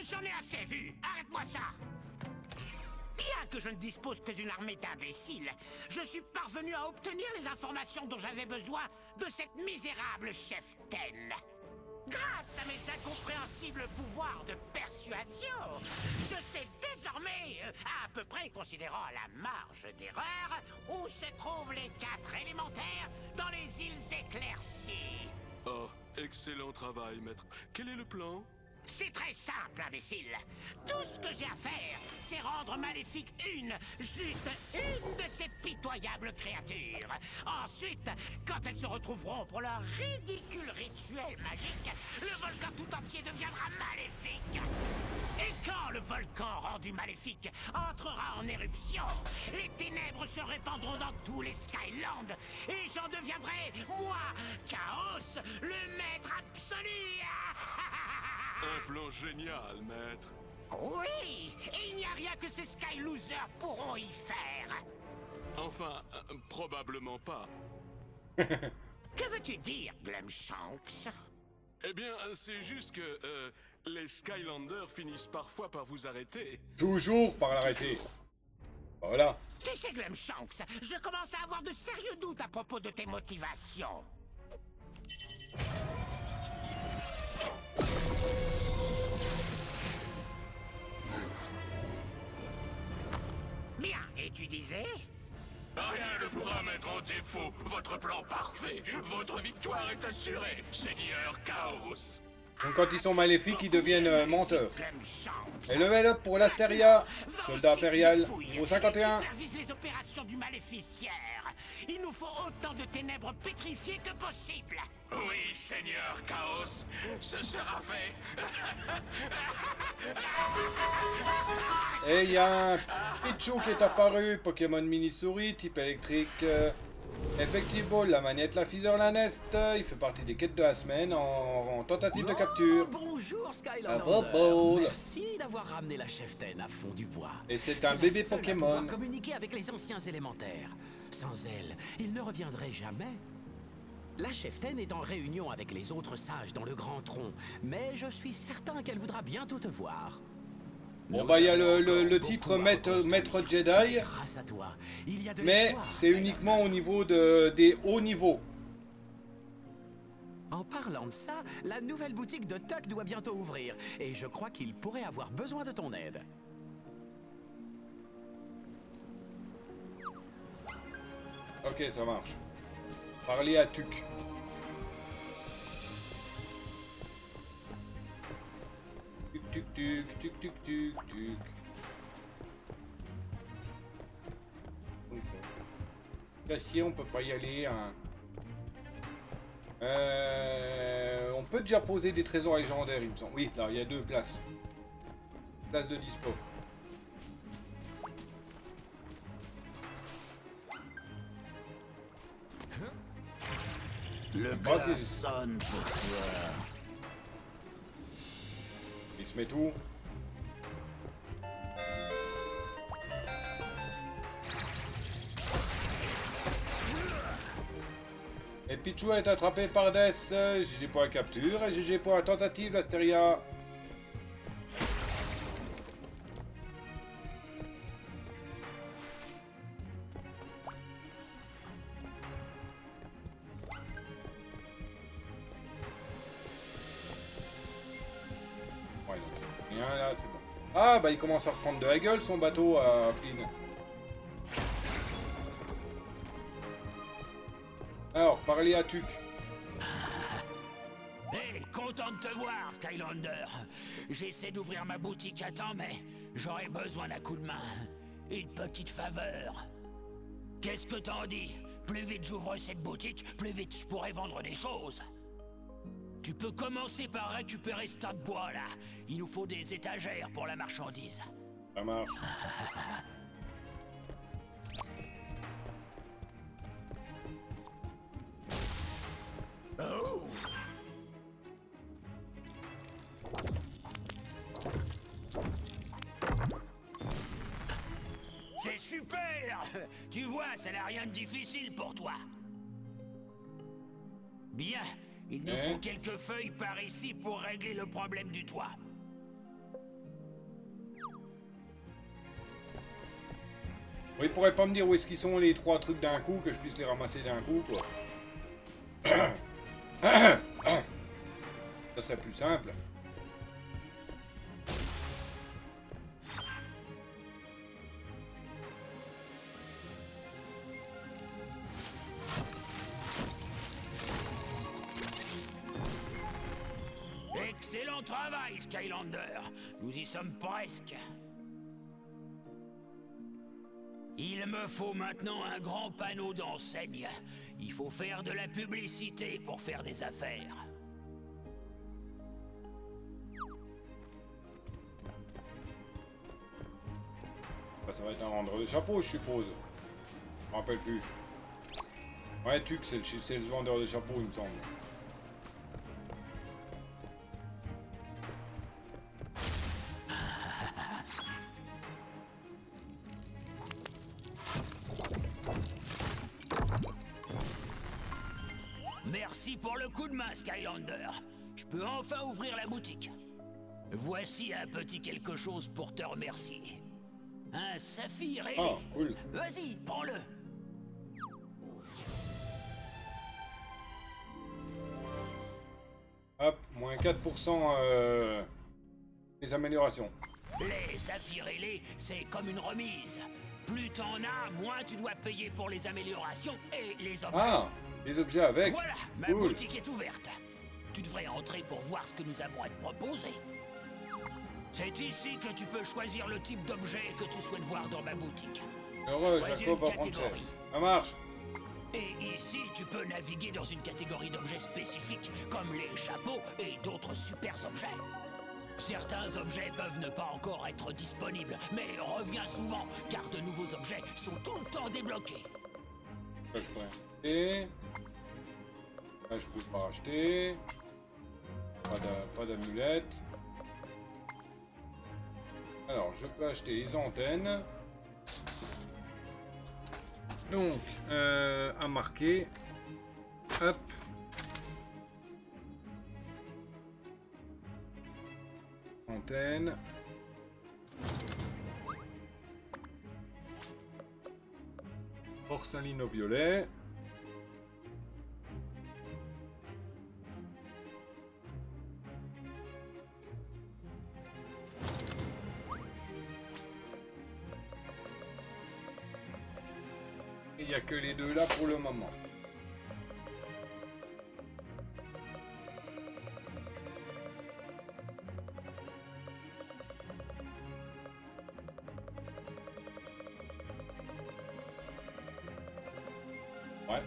J'en ai assez vu. Arrête-moi ça. Bien que je ne dispose que d'une armée d'imbéciles, je suis parvenu à obtenir les informations dont j'avais besoin de cette misérable cheftaine. Grâce à mes incompréhensibles pouvoirs de persuasion, je sais désormais, à peu près considérant la marge d'erreur, où se trouvent les 4 élémentaires dans les îles éclaircies. Oh, excellent travail, maître. Quel est le plan? C'est très simple, imbécile. Tout ce que j'ai à faire, c'est rendre maléfique juste une de ces pitoyables créatures. Ensuite, quand elles se retrouveront pour leur ridicule rituel magique, le volcan tout entier deviendra maléfique. Et quand le volcan rendu maléfique entrera en éruption, les ténèbres se répandront dans tous les Skylands et j'en deviendrai, moi, Chaos, le maître absolu. Un plan génial, maître. Oui, et il n'y a rien que ces Sky Losers pourront y faire. Enfin, probablement pas. Que veux-tu dire, Glumshanks? Eh bien, c'est juste que les Skylanders finissent parfois par vous arrêter. Toujours par l'arrêter. Voilà. Tu sais, Glumshanks, je commence à avoir de sérieux doutes à propos de tes motivations. Bien, et tu disais? Rien ne pourra mettre en défaut votre plan parfait. Votre victoire est assurée, Seigneur Chaos. Donc quand ils sont maléfiques, ils deviennent menteurs. Et level up pour l'Asteria, soldat impérial, niveau 51. Supervise les opérations du maléficiaire. Il nous faut autant de ténèbres pétrifiées que possible. Oui, Seigneur Chaos, ce sera fait. Et il y a un Pichu qui est apparu, Pokémon mini-souris, type électrique. Effective Ball, la manette, la Feather, la Nest. Il fait partie des quêtes de la semaine en tentative de capture. Bonjour Un Skylander. Bubble. Merci d'avoir ramené la cheftaine à fond du bois. Et c'est un la bébé seule à Pokémon. pouvoir communiquer avec les anciens élémentaires. Sans elle, il ne reviendrait jamais. La cheftaine est en réunion avec les autres sages dans le Grand Tronc, mais je suis certain qu'elle voudra bientôt te voir. Bon bah il y a le titre Maître Jedi, Grâce à toi, il y a de mais l'espoir, c'est Skylander. uniquement au niveau des hauts niveaux. En parlant de ça, la nouvelle boutique de Tuck doit bientôt ouvrir. Et je crois qu'il pourrait avoir besoin de ton aide. Ok, ça marche. Parlez à Tuc. Tuc, tuc, tuc, tuc, tuc, tuc, tuc. Glacier, on peut pas y aller. Hein. On peut déjà poser des trésors légendaires, il me semble. Oui, là, il y a 2 places. Place de dispo. Le glas sonne pour toi. Il se met tout. Et Pichou est attrapé par Death. GG pour la capture et GG pour la tentative, l'Astéria. Ouais, non. Rien là, c'est bon. Ah, bah il commence à reprendre de la gueule son bateau à Flynn. Alors, parlez à Tuc. Hé, content de te voir, Skylander. J'essaie d'ouvrir ma boutique à temps, mais j'aurais besoin d'un coup de main. Une petite faveur. Qu'est-ce que t'en dis? Plus vite j'ouvre cette boutique, plus vite je pourrai vendre des choses. Tu peux commencer par récupérer ce tas de bois là. Il nous faut des étagères pour la marchandise. Ça marche. Oh! C'est super! Tu vois, ça n'a rien de difficile pour toi. Bien, il nous faut quelques feuilles par ici pour régler le problème du toit. Il pourrait pas me dire où est-ce qu'ils sont les 3 trucs d'un coup, que je puisse les ramasser d'un coup, quoi. Ça serait plus simple. Excellent travail, Skylander. Nous y sommes presque. Il me faut maintenant un grand panneau d'enseigne. Il faut faire de la publicité pour faire des affaires. Bah, ça va être un vendeur de chapeaux, je suppose. Je me rappelle plus. Ouais, Tuc, c'est le vendeur de chapeaux, il me semble. Merci pour le coup de main, Skylander. Je peux enfin ouvrir la boutique. Voici un petit quelque chose pour te remercier. Un saphir ailé. Oh, cool. Vas-y, prends-le. Hop, moins 4% les améliorations. Les saphirs ailés, c'est comme une remise. Plus t'en as, moins tu dois payer pour les améliorations et les objets. Ah, les objets avec. Voilà, ma Cool. boutique est ouverte. Tu devrais entrer pour voir ce que nous avons à te proposer. C'est ici que tu peux choisir le type d'objet que tu souhaites voir dans ma boutique. Heureux, Choisis Jacob une va prendre cher. catégorie. Ça marche. Et ici, tu peux naviguer dans une catégorie d'objets spécifiques, comme les chapeaux et d'autres super objets. Certains objets peuvent ne pas encore être disponibles, mais reviens souvent, car de nouveaux objets sont tout le temps débloqués. Ça, je peux acheter. Là, je peux pas acheter. Pas d'amulette. Alors, je peux acheter les antennes. Donc, à marquer. Hop. Antenne. Porcelaine au violet. n'y a que les deux là pour le moment. Ouais.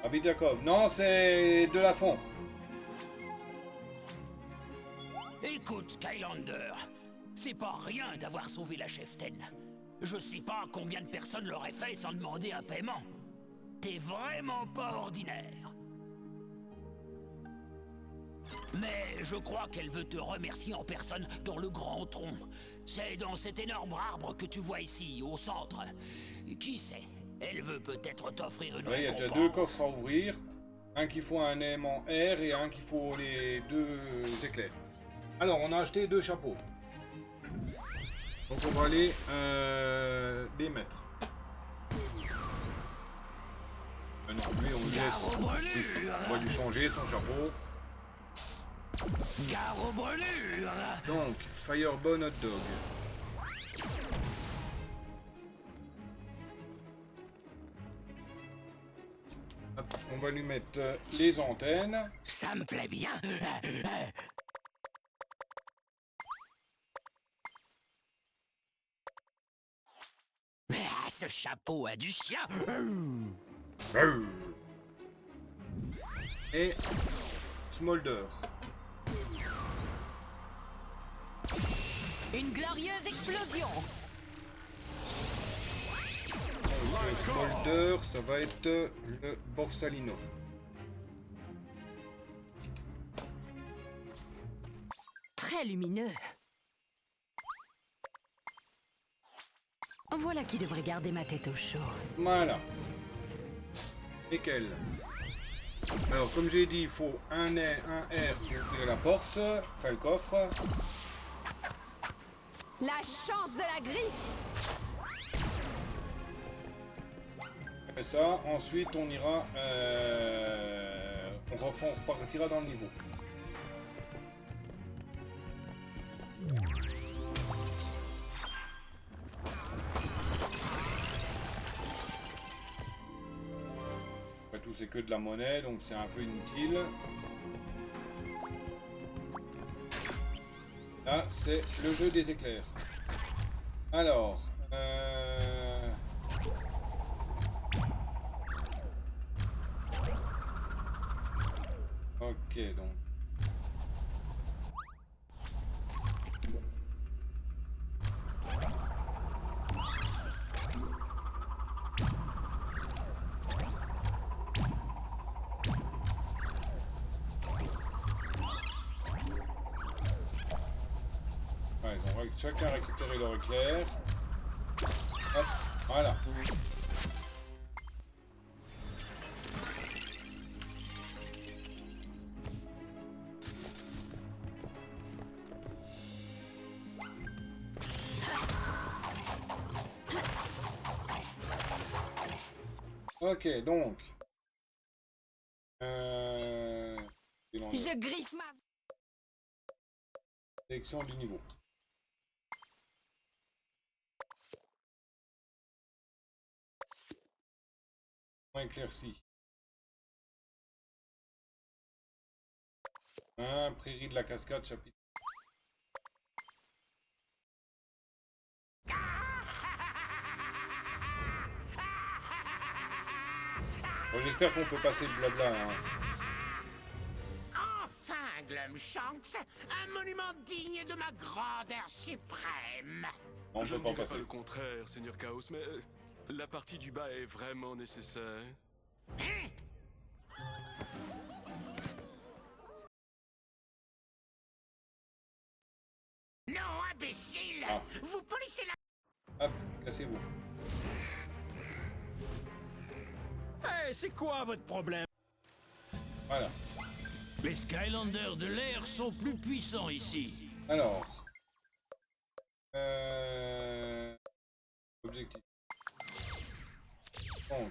Abidiakov. Non, c'est de la fond. Écoute, Skylander, c'est pas rien d'avoir sauvé la cheftaine. Je sais pas combien de personnes l'auraient fait sans demander un paiement. T'es vraiment pas ordinaire. Mais je crois qu'elle veut te remercier en personne dans le grand tronc. C'est dans cet énorme arbre que tu vois ici, au centre. Qui sait, elle veut peut-être t'offrir une Oui, il y a déjà récompense. deux coffres à ouvrir. Un qui faut un aimant air et un qui faut les deux éclairs. Alors, on a acheté 2 chapeaux. Donc on va aller les mettre. Non, lui on le laisse. On va lui changer son chapeau. Gare aux brûlures. Donc, Firebone Hot Dog. Hop, on va lui mettre les antennes. Ça me plaît bien. Ah, ce chapeau a du chien. Et Smolder. Une glorieuse explosion. Le Smolder, ça va être le Borsalino. Très lumineux. Voilà qui devrait garder ma tête au chaud. Voilà. Nickel. Alors, comme j'ai dit, il faut un R pour ouvrir la porte, enfin le coffre. La chance de la griffe. Et ça, ensuite on ira... on repartira dans le niveau. Après tout, c'est que de la monnaie, donc c'est un peu inutile. Là, c'est le jeu des éclairs. Alors... Ok, donc... Ouais, ils ont chacun récupéré leur éclair. Hop, voilà. Ok, donc... Je griffe ma... Sélection du niveau. Point éclairci. Prairie de la cascade, chapitre. Bon, j'espère qu'on peut passer le blabla. Hein. Enfin, Glumshanks, un monument digne de ma grandeur suprême. On Je peut ne pas dirais passer. pas le contraire, Seigneur Chaos, mais la partie du bas est vraiment nécessaire. Hein? Non, imbécile! Ah. Vous polissez la... Hop, cassez-vous. C'est quoi votre problème? Voilà. Les Skylanders de l'air sont plus puissants ici. Alors. Objectif. Donc,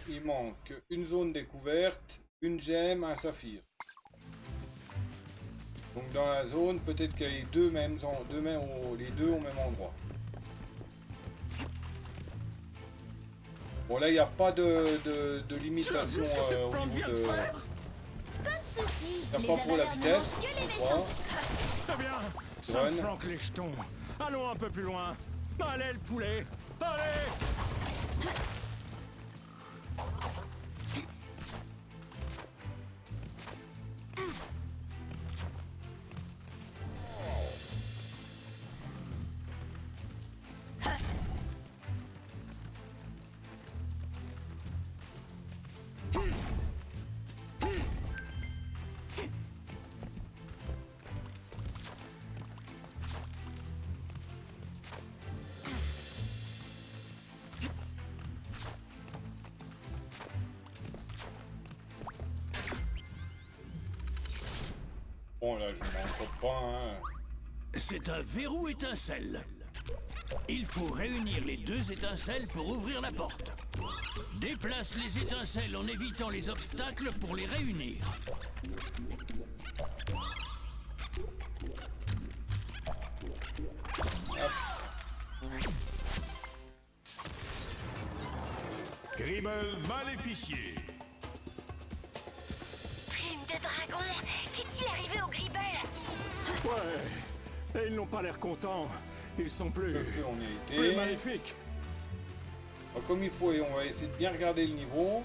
il manque une zone découverte, une gemme, un saphir. Donc dans la zone, peut-être qu'il y a les deux mêmes, les deux au même endroit. Bon là il n'y a pas de limitation au niveau de... Pas de soucis. T'as Les pas pour la avaleurs ne vitesse, mangent que les je méchants. crois. Très bien, ça me Bonne. flanque les jetons. Allons un peu plus loin. Allez le poulet, allez. Bon là je m'en trompe pas hein. C'est un verrou étincelle. Il faut réunir les deux étincelles pour ouvrir la porte. Déplace les étincelles en évitant les obstacles pour les réunir. Grimmel maléficié. Plume de dragon, qu'est-il arrivé au Gribble? Ouais, et ils n'ont pas l'air contents. Ils sont plus... Le feu on y a plus été. maléfiques. Alors, comme il faut et on va essayer de bien regarder le niveau.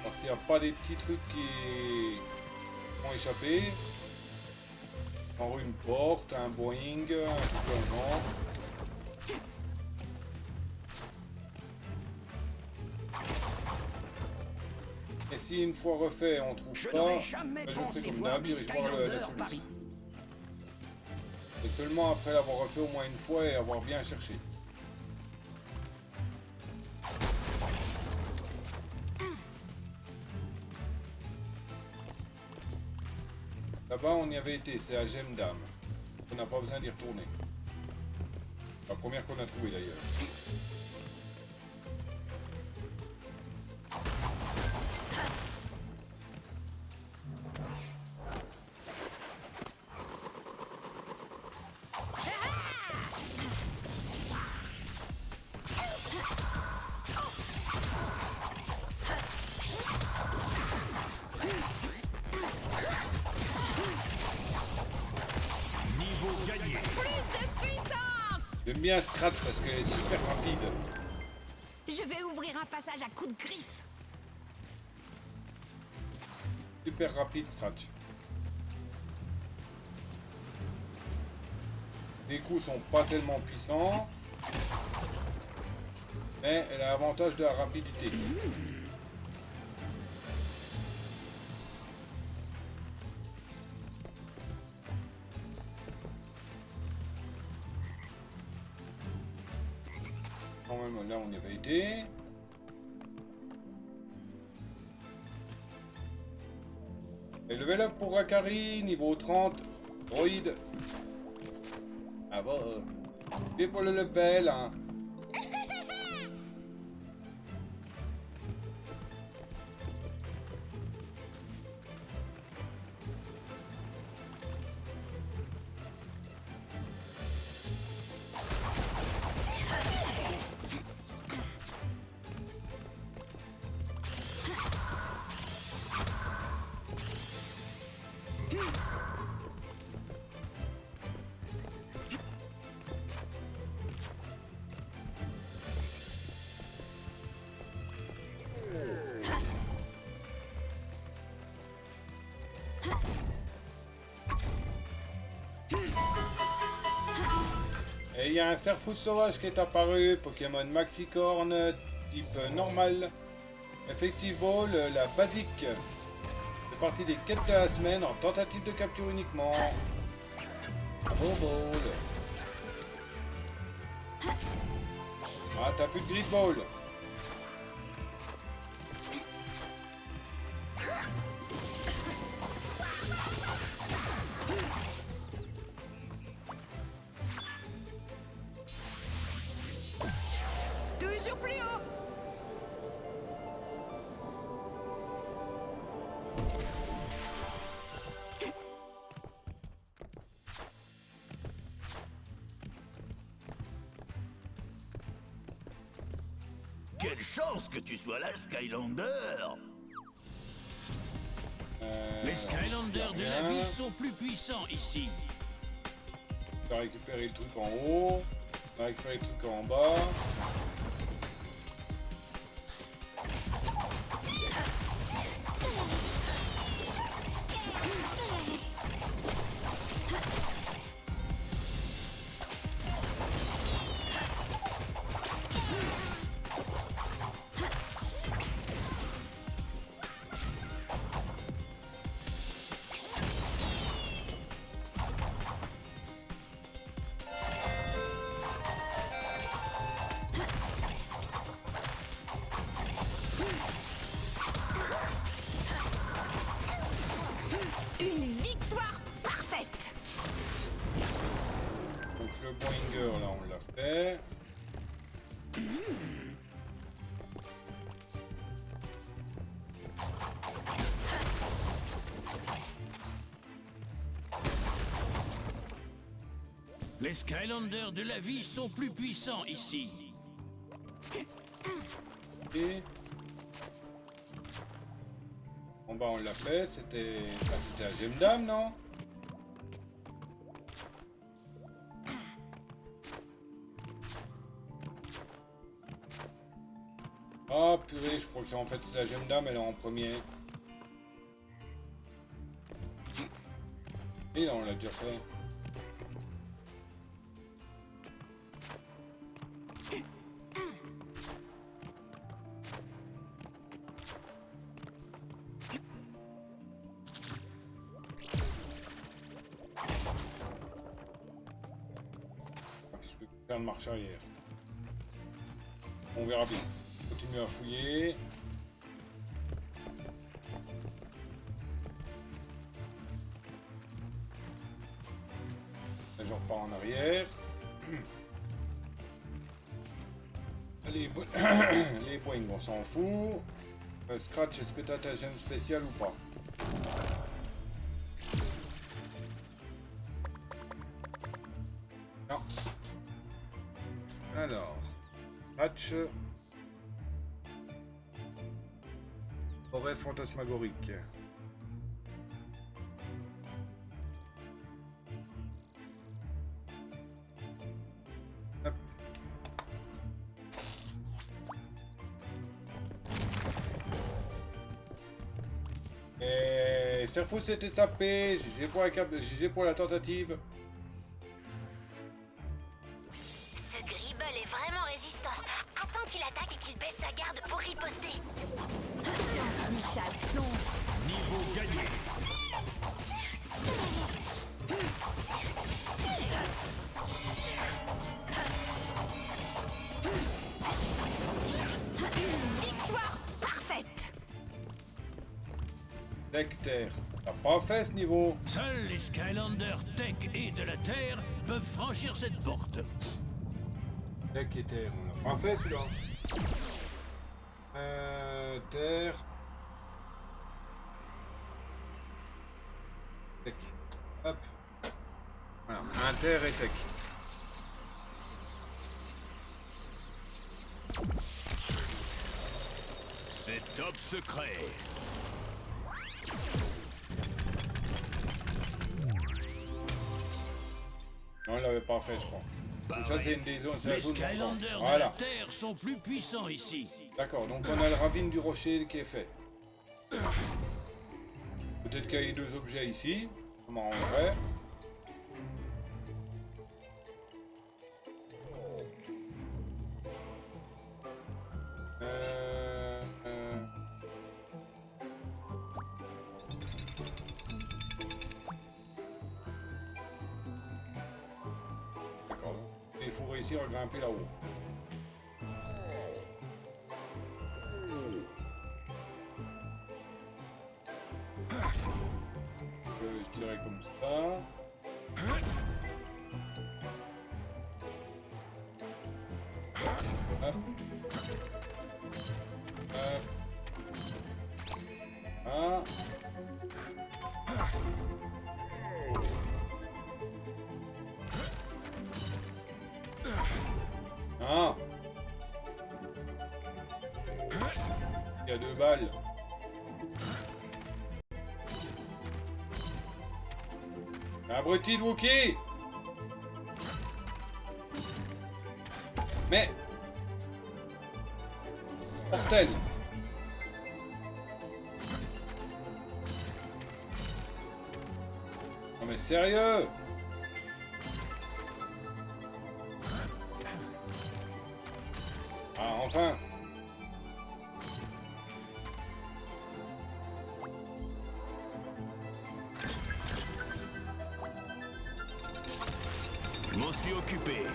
Parce qu'il n'y a pas des petits trucs qui vont échapper. Genre une porte, un Boeing, un truc comme ça. Et si une fois refait on trouve Je pas, n'aurais jamais ben, je pensé ferai comme voir d'hab, du j'irai voir la Skylander solution. Paris. Et seulement après l'avoir refait au moins une fois et avoir bien cherché. Là-bas on y avait été, c'est à Gemme d'âme. On n'a pas besoin d'y retourner. La première qu'on a trouvée d'ailleurs. Niveau gagné. Plus de puissance! J'aime bien Scratch parce qu'elle est super rapide. Je vais ouvrir un passage à coups de griffe. Super rapide Scratch. Les coups sont pas tellement puissants. Mais elle a l'avantage de la rapidité. Quand même là on y avait été. Et level up pour Rakari, niveau 30. Droïde. Ah bon. Et pour le level hein. Et il y a un Serfous sauvage qui est apparu, Pokémon Maxicorn, type normal. Effective Ball, la basique. C'est partie des quêtes de la semaine en tentative de capture uniquement. Oh ball. Ah, t'as plus de Grid Ball. Toujours plus haut! Quelle chance que tu sois là, Skylander! Les Skylanders de la vie sont plus puissants ici. On va récupérer le truc en haut. On va récupérer le truc en bas. Une victoire parfaite. Donc le Boinger là on l'a fait. Les Skylanders de la vie sont plus puissants ici. Et en bas on l'a fait, c'était la gemme d'âme, non? Ah purée, je crois que c'est en fait la gemme d'âme, elle est en premier. Et là on l'a déjà fait. Faire de marche arrière. On verra bien. Continue à fouiller. Là, je repars en arrière. Les boing, on s'en fout. Scratch, est-ce que t'as ta gemme spéciale ou pas? Non. Alors, Scratch. Forêt fantasmagorique. Hop. Et Serfou s'était sapé, GG pour la tentative. Ce Gribble est vraiment résistant. Attends qu'il attaque et qu'il baisse sa garde pour riposter. Gentil chaton. Niveau gagné. Une victoire parfaite. Terre. T'as pas fait ce niveau. Seuls les Skylanders Tech et de la Terre peuvent franchir cette porte. Tech et Terre, on l'a pas fait celui-là. Terre. Tech. Hop. Voilà, Inter et Tech. C'est top secret. Non, on l'avait pas fait, je crois. Donc ça, c'est une des zones. C'est la Les zone Skylanders de la voilà. Terre sont plus puissants ici. D'accord, donc on a le ravine du rocher qui est fait. Peut-être qu'il y a les deux objets ici. Comment on fait? D'accord, il faut réussir à grimper là-haut. Je dirais comme ça. Hop. Hop. Ah. Ah. 2 balles. Abruti de Wookie! Mais... Mortel! Non mais sérieux! Ah enfin! Je m'en suis occupé.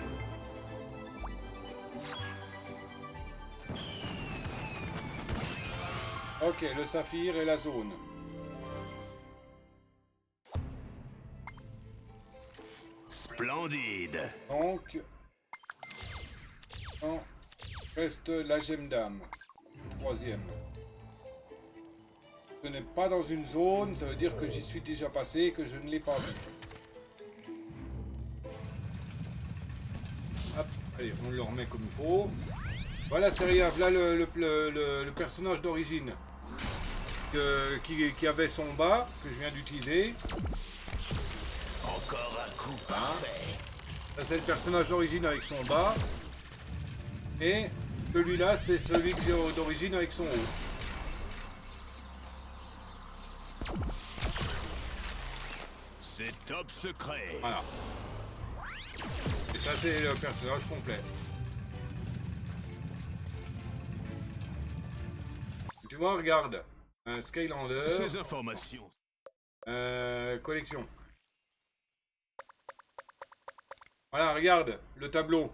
Ok, le saphir et la zone. Splendide. Donc... Non, reste la gemme d'âme. Troisième. Ce n'est pas dans une zone, ça veut dire que j'y suis déjà passé et que je ne l'ai pas vu. Hop, allez, on le remet comme il faut. Voilà, c'est rien, voilà le personnage d'origine qui avait son bas, que je viens d'utiliser. Encore un coup parfait. Ça, c'est le personnage d'origine avec son bas. Et celui-là, c'est celui d'origine avec son haut. C'est top secret. Voilà. Et ça, c'est le personnage complet. Tu vois, regarde. Un Skylander. Ces informations. Collection. Voilà, regarde le tableau.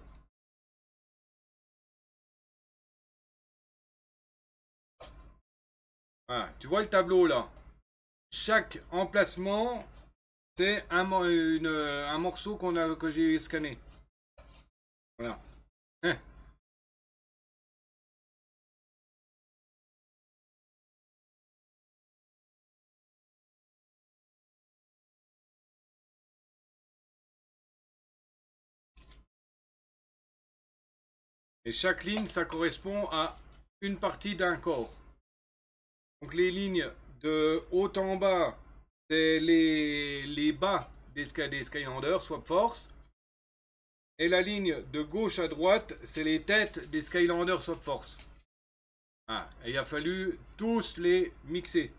Voilà, tu vois le tableau là. Chaque emplacement, c'est un morceau que j'ai scanné. Voilà. Et chaque ligne, ça correspond à une partie d'un corps. Donc les lignes de haut en bas, c'est les bas des Skylanders, Swap Force. Et la ligne de gauche à droite, c'est les têtes des Skylanders Swap Force. Ah, et il a fallu tous les mixer.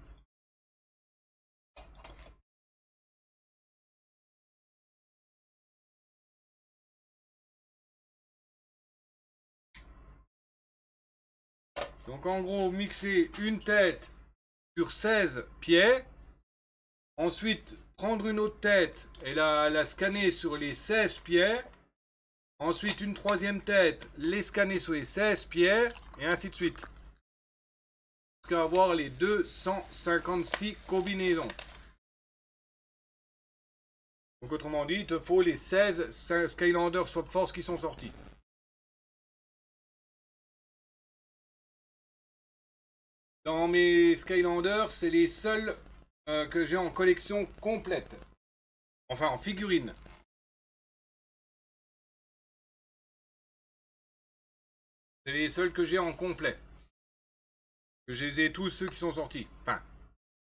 Donc en gros, mixer une tête sur 16 pieds. Ensuite, prendre une autre tête et la scanner sur les 16 pieds. Ensuite, une troisième tête, les scanner sur les 16 pieds. Et ainsi de suite. Jusqu'à avoir les 256 combinaisons. Donc autrement dit, il te faut les 16 Skylanders Swap Force qui sont sortis. Dans mes Skylanders, c'est les seuls que j'ai en collection complète. Enfin, en figurine. C'est les seuls que j'ai en complet. Que je les ai tous ceux qui sont sortis. Enfin,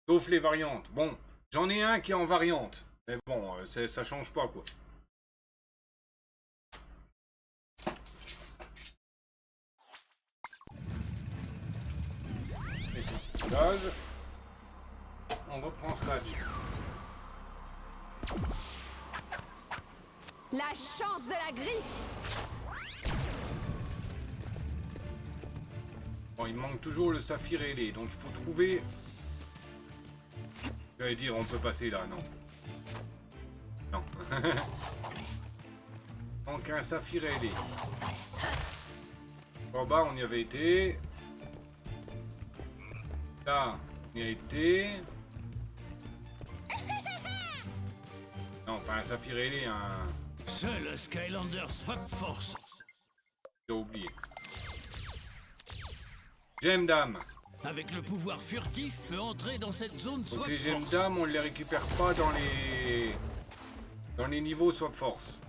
sauf les variantes. Bon, j'en ai un qui est en variante. Mais bon, ça change pas, quoi. Gaz. On reprend ce match. La chance de la griffe. Bon, il manque toujours le saphir ailé, donc il faut trouver... J'allais dire, on peut passer là, non. Non. Manque un saphir ailé. En bas, on y avait été. Là, on y a été. Non, pas un saphir ailé, un... C'est le Skylander Swap Force. J'ai oublié. Gemme d'âme. Avec le pouvoir furtif, peut entrer dans cette zone Donc Swap les gemmes Force. d'âme, on ne les récupère pas dans les niveaux Swap Force.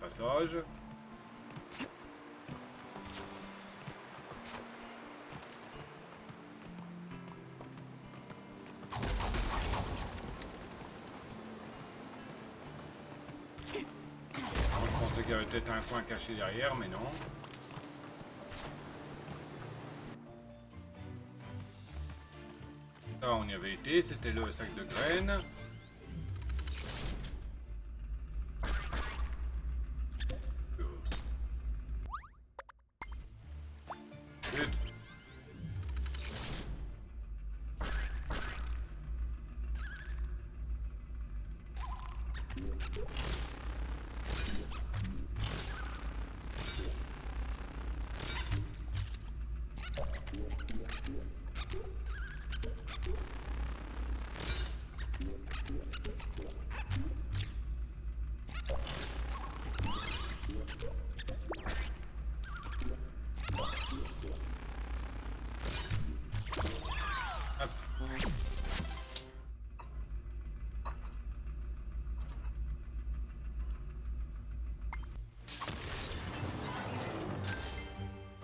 passage. Je pensais qu'il y avait peut-être un coin caché derrière, mais non. Ça, on y avait été, c'était le sac de graines. Zut.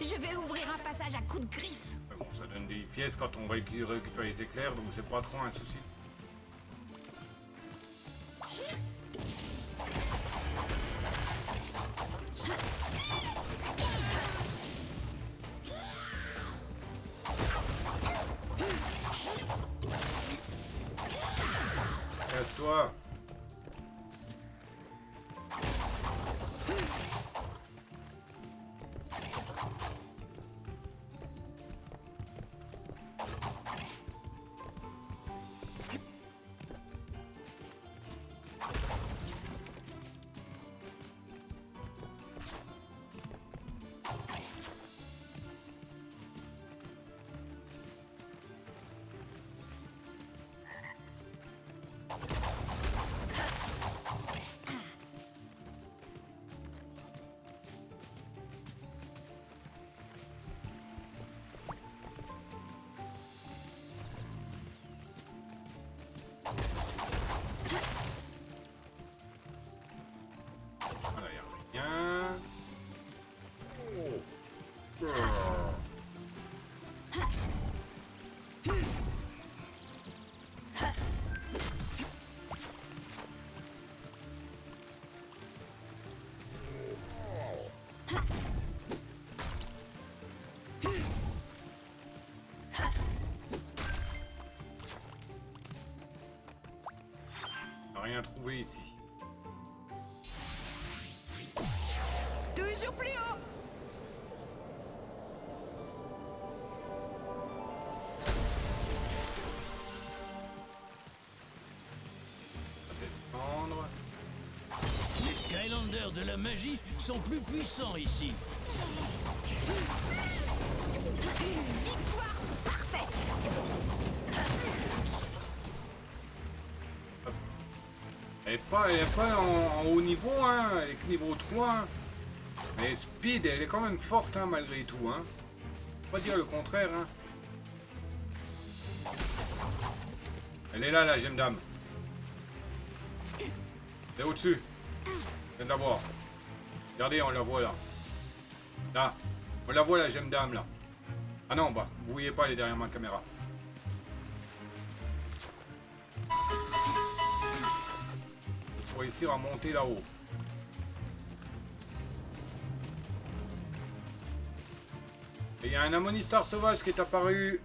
Je vais ouvrir un passage à coups de griffe. Bon, ça donne des pièces quand on récupère les éclairs, donc c'est pas trop un souci. Casse-toi. Voilà, y a rien. Rien trouvé ici. Toujours plus haut. Descendre. Les Skylanders de la magie sont plus puissants ici. Une victoire parfaite. Elle est pas en haut niveau, hein, elle est que niveau 3. Hein. Mais Speed, elle est quand même forte, hein, malgré tout. Hein. Faut pas dire le contraire. Hein. Elle est là, la gemme dame. Elle est au-dessus. Je viens de la voir. Regardez, on la voit là. Là. On la voit, la gemme dame, là. Ah non, bah, vous voyez pas, elle est derrière ma caméra. Pour réussir à monter là-haut. Et il y a un Ammonistar sauvage qui est apparu.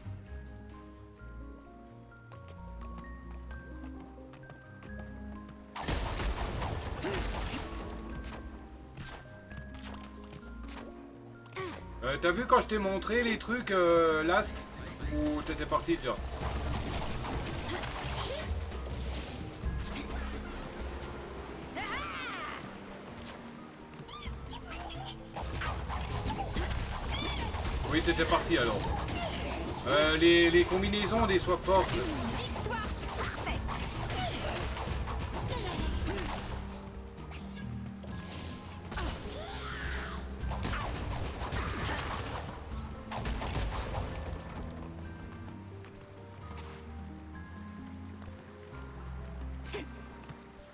T'as vu quand je t'ai montré les trucs last ou t'étais parti déjà? Oui, t'étais parti alors. Les combinaisons des Swap Force.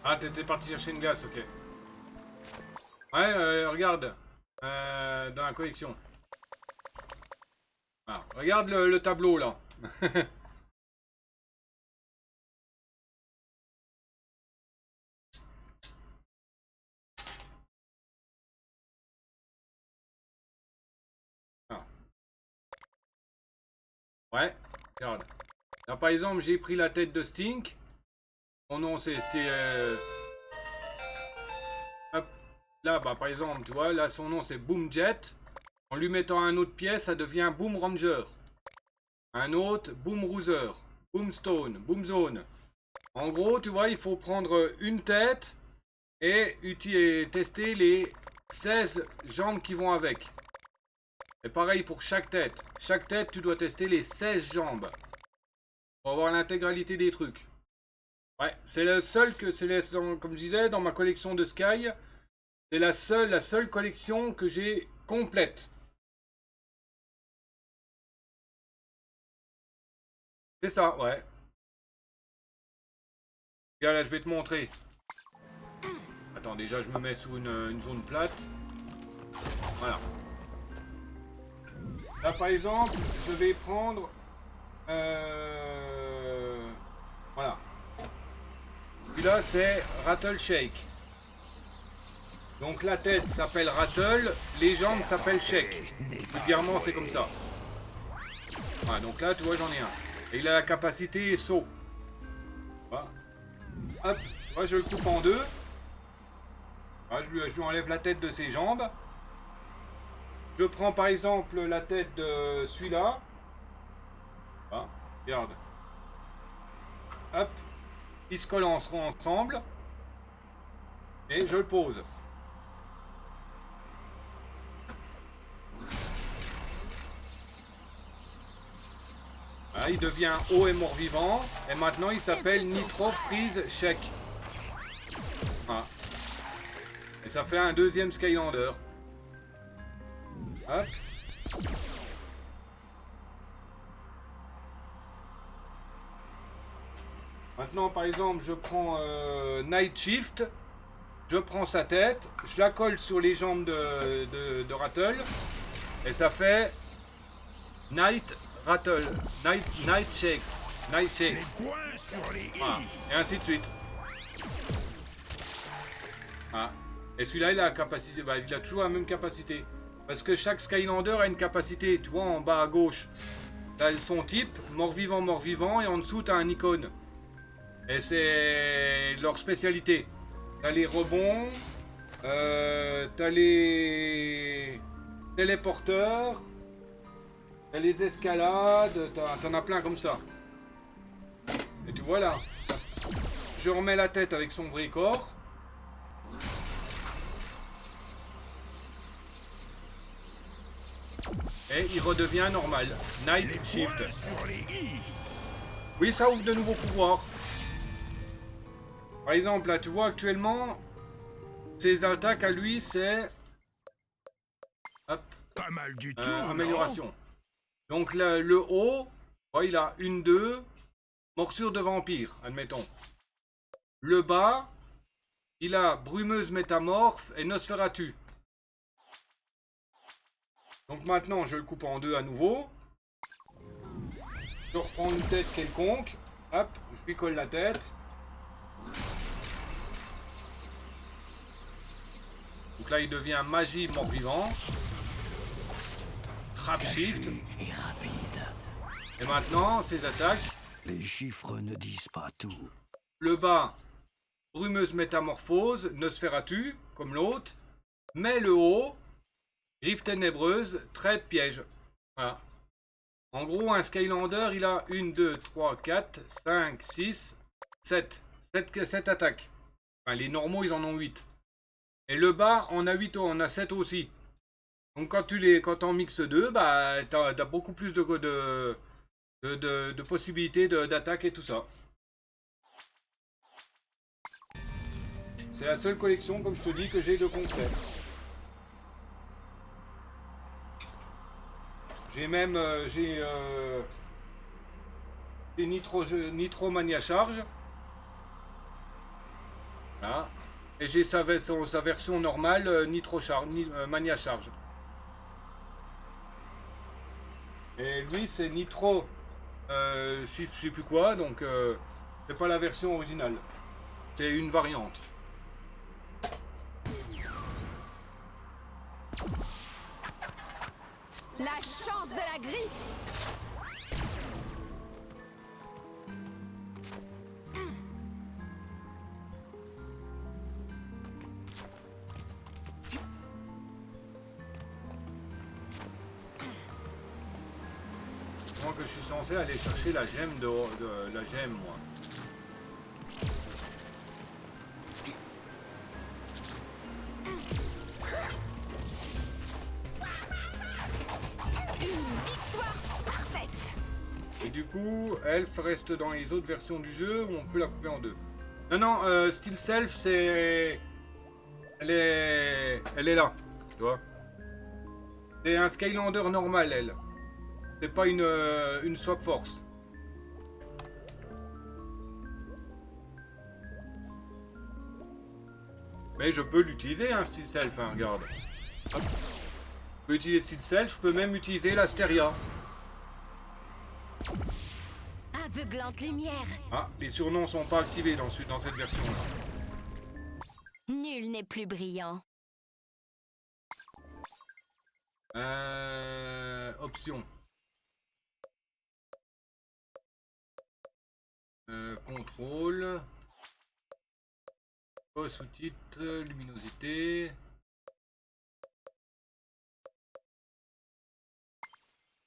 Ah, t'étais parti chercher une glace, ok. Ouais, regarde. Dans la collection. Ah, regarde le tableau là. Ah. Ouais, regarde. Là par exemple j'ai pris la tête de Stink. Mon nom c'était... Hop. Là bah par exemple tu vois, là son nom c'est Boom Jet. En lui mettant un autre pièce ça devient Boom Ranger. Un autre Boom Rouser. Boom Stone. Boom Zone. En gros tu vois il faut prendre une tête et tester les 16 jambes qui vont avec. Et pareil pour chaque tête. Chaque tête, tu dois tester les 16 jambes. Pour avoir l'intégralité des trucs. Ouais, c'est le seul que c'est comme je disais, dans ma collection de Sky. C'est la seule collection que j'ai complète. C'est ça, ouais. Regarde, là, je vais te montrer. Attends, déjà, je me mets sous une zone plate. Voilà. Là, par exemple, je vais prendre... Voilà. Celui-là, c'est Rattle Shake. Donc, la tête s'appelle Rattle, les jambes s'appellent Shake. Vulgairement, c'est comme ça. Voilà, donc là, tu vois, j'en ai un. Et il a la capacité saut. Voilà. Hop, moi, je le coupe en deux. Voilà, je lui enlève la tête de ses jambes. Je prends par exemple la tête de celui-là. Ah, regarde. Hop. Ils se collanceront ensemble. Et je le pose. Ah, il devient haut et mort-vivant. Et maintenant il s'appelle Nitro Freeze Shake. Ah. Et ça fait un deuxième Skylander. Hop. Maintenant, par exemple, je prends Night Shift. Je prends sa tête. Je la colle sur les jambes de Rattle. Et ça fait Night Rattle. Night Shake. Night Shake. Voilà. Et ainsi de suite. Ah. Et celui-là, il a la capacité. Bah, il a toujours la même capacité. Parce que chaque Skylander a une capacité, tu vois, en bas à gauche. Tu as son type, mort-vivant, et en dessous, tu as un icône. Et c'est leur spécialité. Tu as les rebonds, tu as les téléporteurs, tu as les escalades, t'en as plein comme ça. Et tu vois là, je remets la tête avec son vrai corps. Et il redevient normal. Night Shift. Oui, ça ouvre de nouveaux pouvoirs. Par exemple, là, tu vois actuellement, ses attaques à lui, c'est... Hop. Pas mal du tout, amélioration. Donc là, le haut, ouais, il a 1-2, morsure de vampire, admettons. Le bas, il a brumeuse métamorphe et Nosferatu. Donc maintenant, je le coupe en deux à nouveau. Je reprends une tête quelconque. Hop, je lui colle la tête. Donc là, il devient magie mort-vivant. Trap Shift. Et rapide. Et maintenant, ses attaques. Les chiffres ne disent pas tout. Le bas, brumeuse métamorphose, Nosferatu, comme l'autre. Mais le haut, griffe ténébreuse, trait de piège. Voilà. En gros, un Skylander, il a 1, 2, 3, 4, 5, 6, 7. 7 attaques. Enfin, les normaux, ils en ont 8. Et le bas, on a 8, on a 7 aussi. Donc quand t'en mixes 2, bah, t'as beaucoup plus de possibilités d'attaque et tout ça. C'est la seule collection, comme je te dis, que j'ai de complet. J'ai même j'ai Nitro Mania Charge. Voilà. Et j'ai sa version normale, Nitro Charge, Mania Charge. Et lui, c'est Nitro, je sais plus quoi, donc c'est pas la version originale. C'est une variante. La chance de la griffe. Moi que je suis censé aller chercher la gemme de la gemme, moi. Et du coup, Elf reste dans les autres versions du jeu où on peut la couper en deux. Non, non, Steel Self, c'est... Elle est là, tu vois. C'est un Skylander normal, elle. C'est pas une Swap Force. Mais je peux l'utiliser, hein, Steel Self, hein, regarde. Hop. Je peux utiliser Steel Self, je peux même utiliser l'Asteria. Aveuglante lumière. Ah, les surnoms sont pas activés dans cette version-là. Nul n'est plus brillant. Option. Contrôle. Sous-titre, luminosité.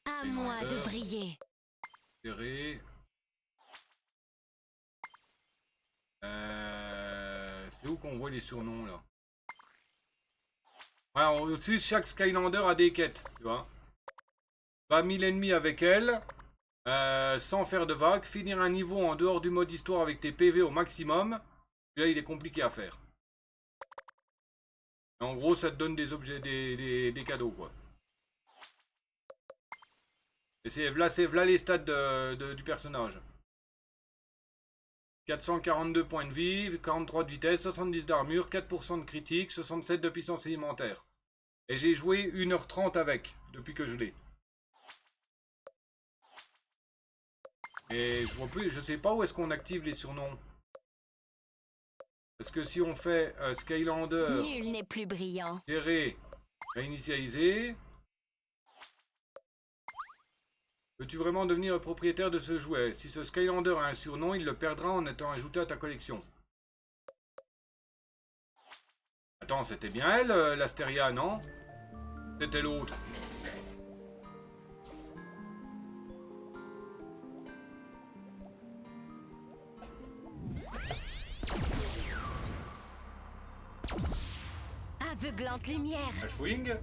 À moi de briller. Serré. C'est où qu'on voit les surnoms là? Ouais, au-dessus, chaque Skylander a des quêtes, tu vois. Pas 1000 ennemis avec elle, sans faire de vagues, finir un niveau en dehors du mode histoire avec tes PV au maximum. Là, il est compliqué à faire. Et en gros, ça te donne des objets, des cadeaux, quoi. Et c'est là les stats du personnage. 442 points de vie, 43 de vitesse, 70 d'armure, 4% de critique, 67 de puissance élémentaire. Et j'ai joué 1h30 avec, depuis que je l'ai. Et je vois plus, je sais pas où est-ce qu'on active les surnoms. Parce que si on fait Skylander... Nul n'est plus brillant. Gérer, réinitialiser... Peux-tu vraiment devenir propriétaire de ce jouet? Si ce Skylander a un surnom, il le perdra en étant ajouté à ta collection. Attends, c'était bien elle, l'Asteria, non? C'était l'autre. Aveuglante lumière. Ashwing.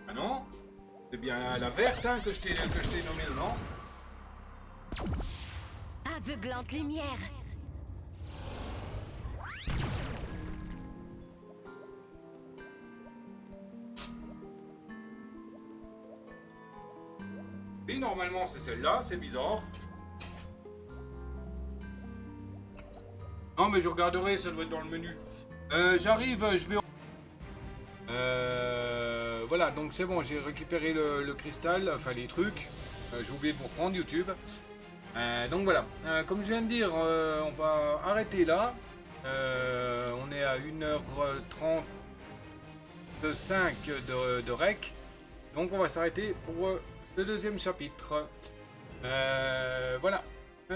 Ah non? C'est bien la verte hein, que je t'ai nommée, non? Aveuglante lumière. Oui, normalement c'est celle-là, c'est bizarre. Non mais je regarderai, ça doit être dans le menu. J'arrive, je vais... voilà, donc c'est bon, j'ai récupéré le cristal, enfin les trucs. J'ai oublié de vous reprendre YouTube. Donc voilà, comme je viens de dire, on va arrêter là. On est à 1h35 de rec. Donc on va s'arrêter pour ce deuxième chapitre. Voilà.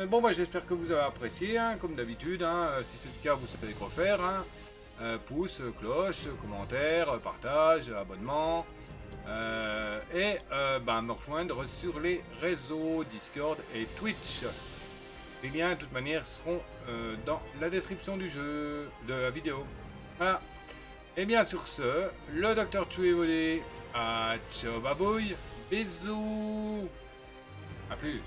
Bon bah j'espère que vous avez apprécié, hein, comme d'habitude. Hein, si c'est le cas, vous savez quoi faire. Hein. Pouce, cloche, commentaire, partage, abonnement. Et me rejoindre sur les réseaux Discord et Twitch. Les liens de toute manière seront dans la description du jeu, de la vidéo. Voilà. Et bien sur ce, le Dr. Chu est volé. Ciao babouille. Bisous. A plus.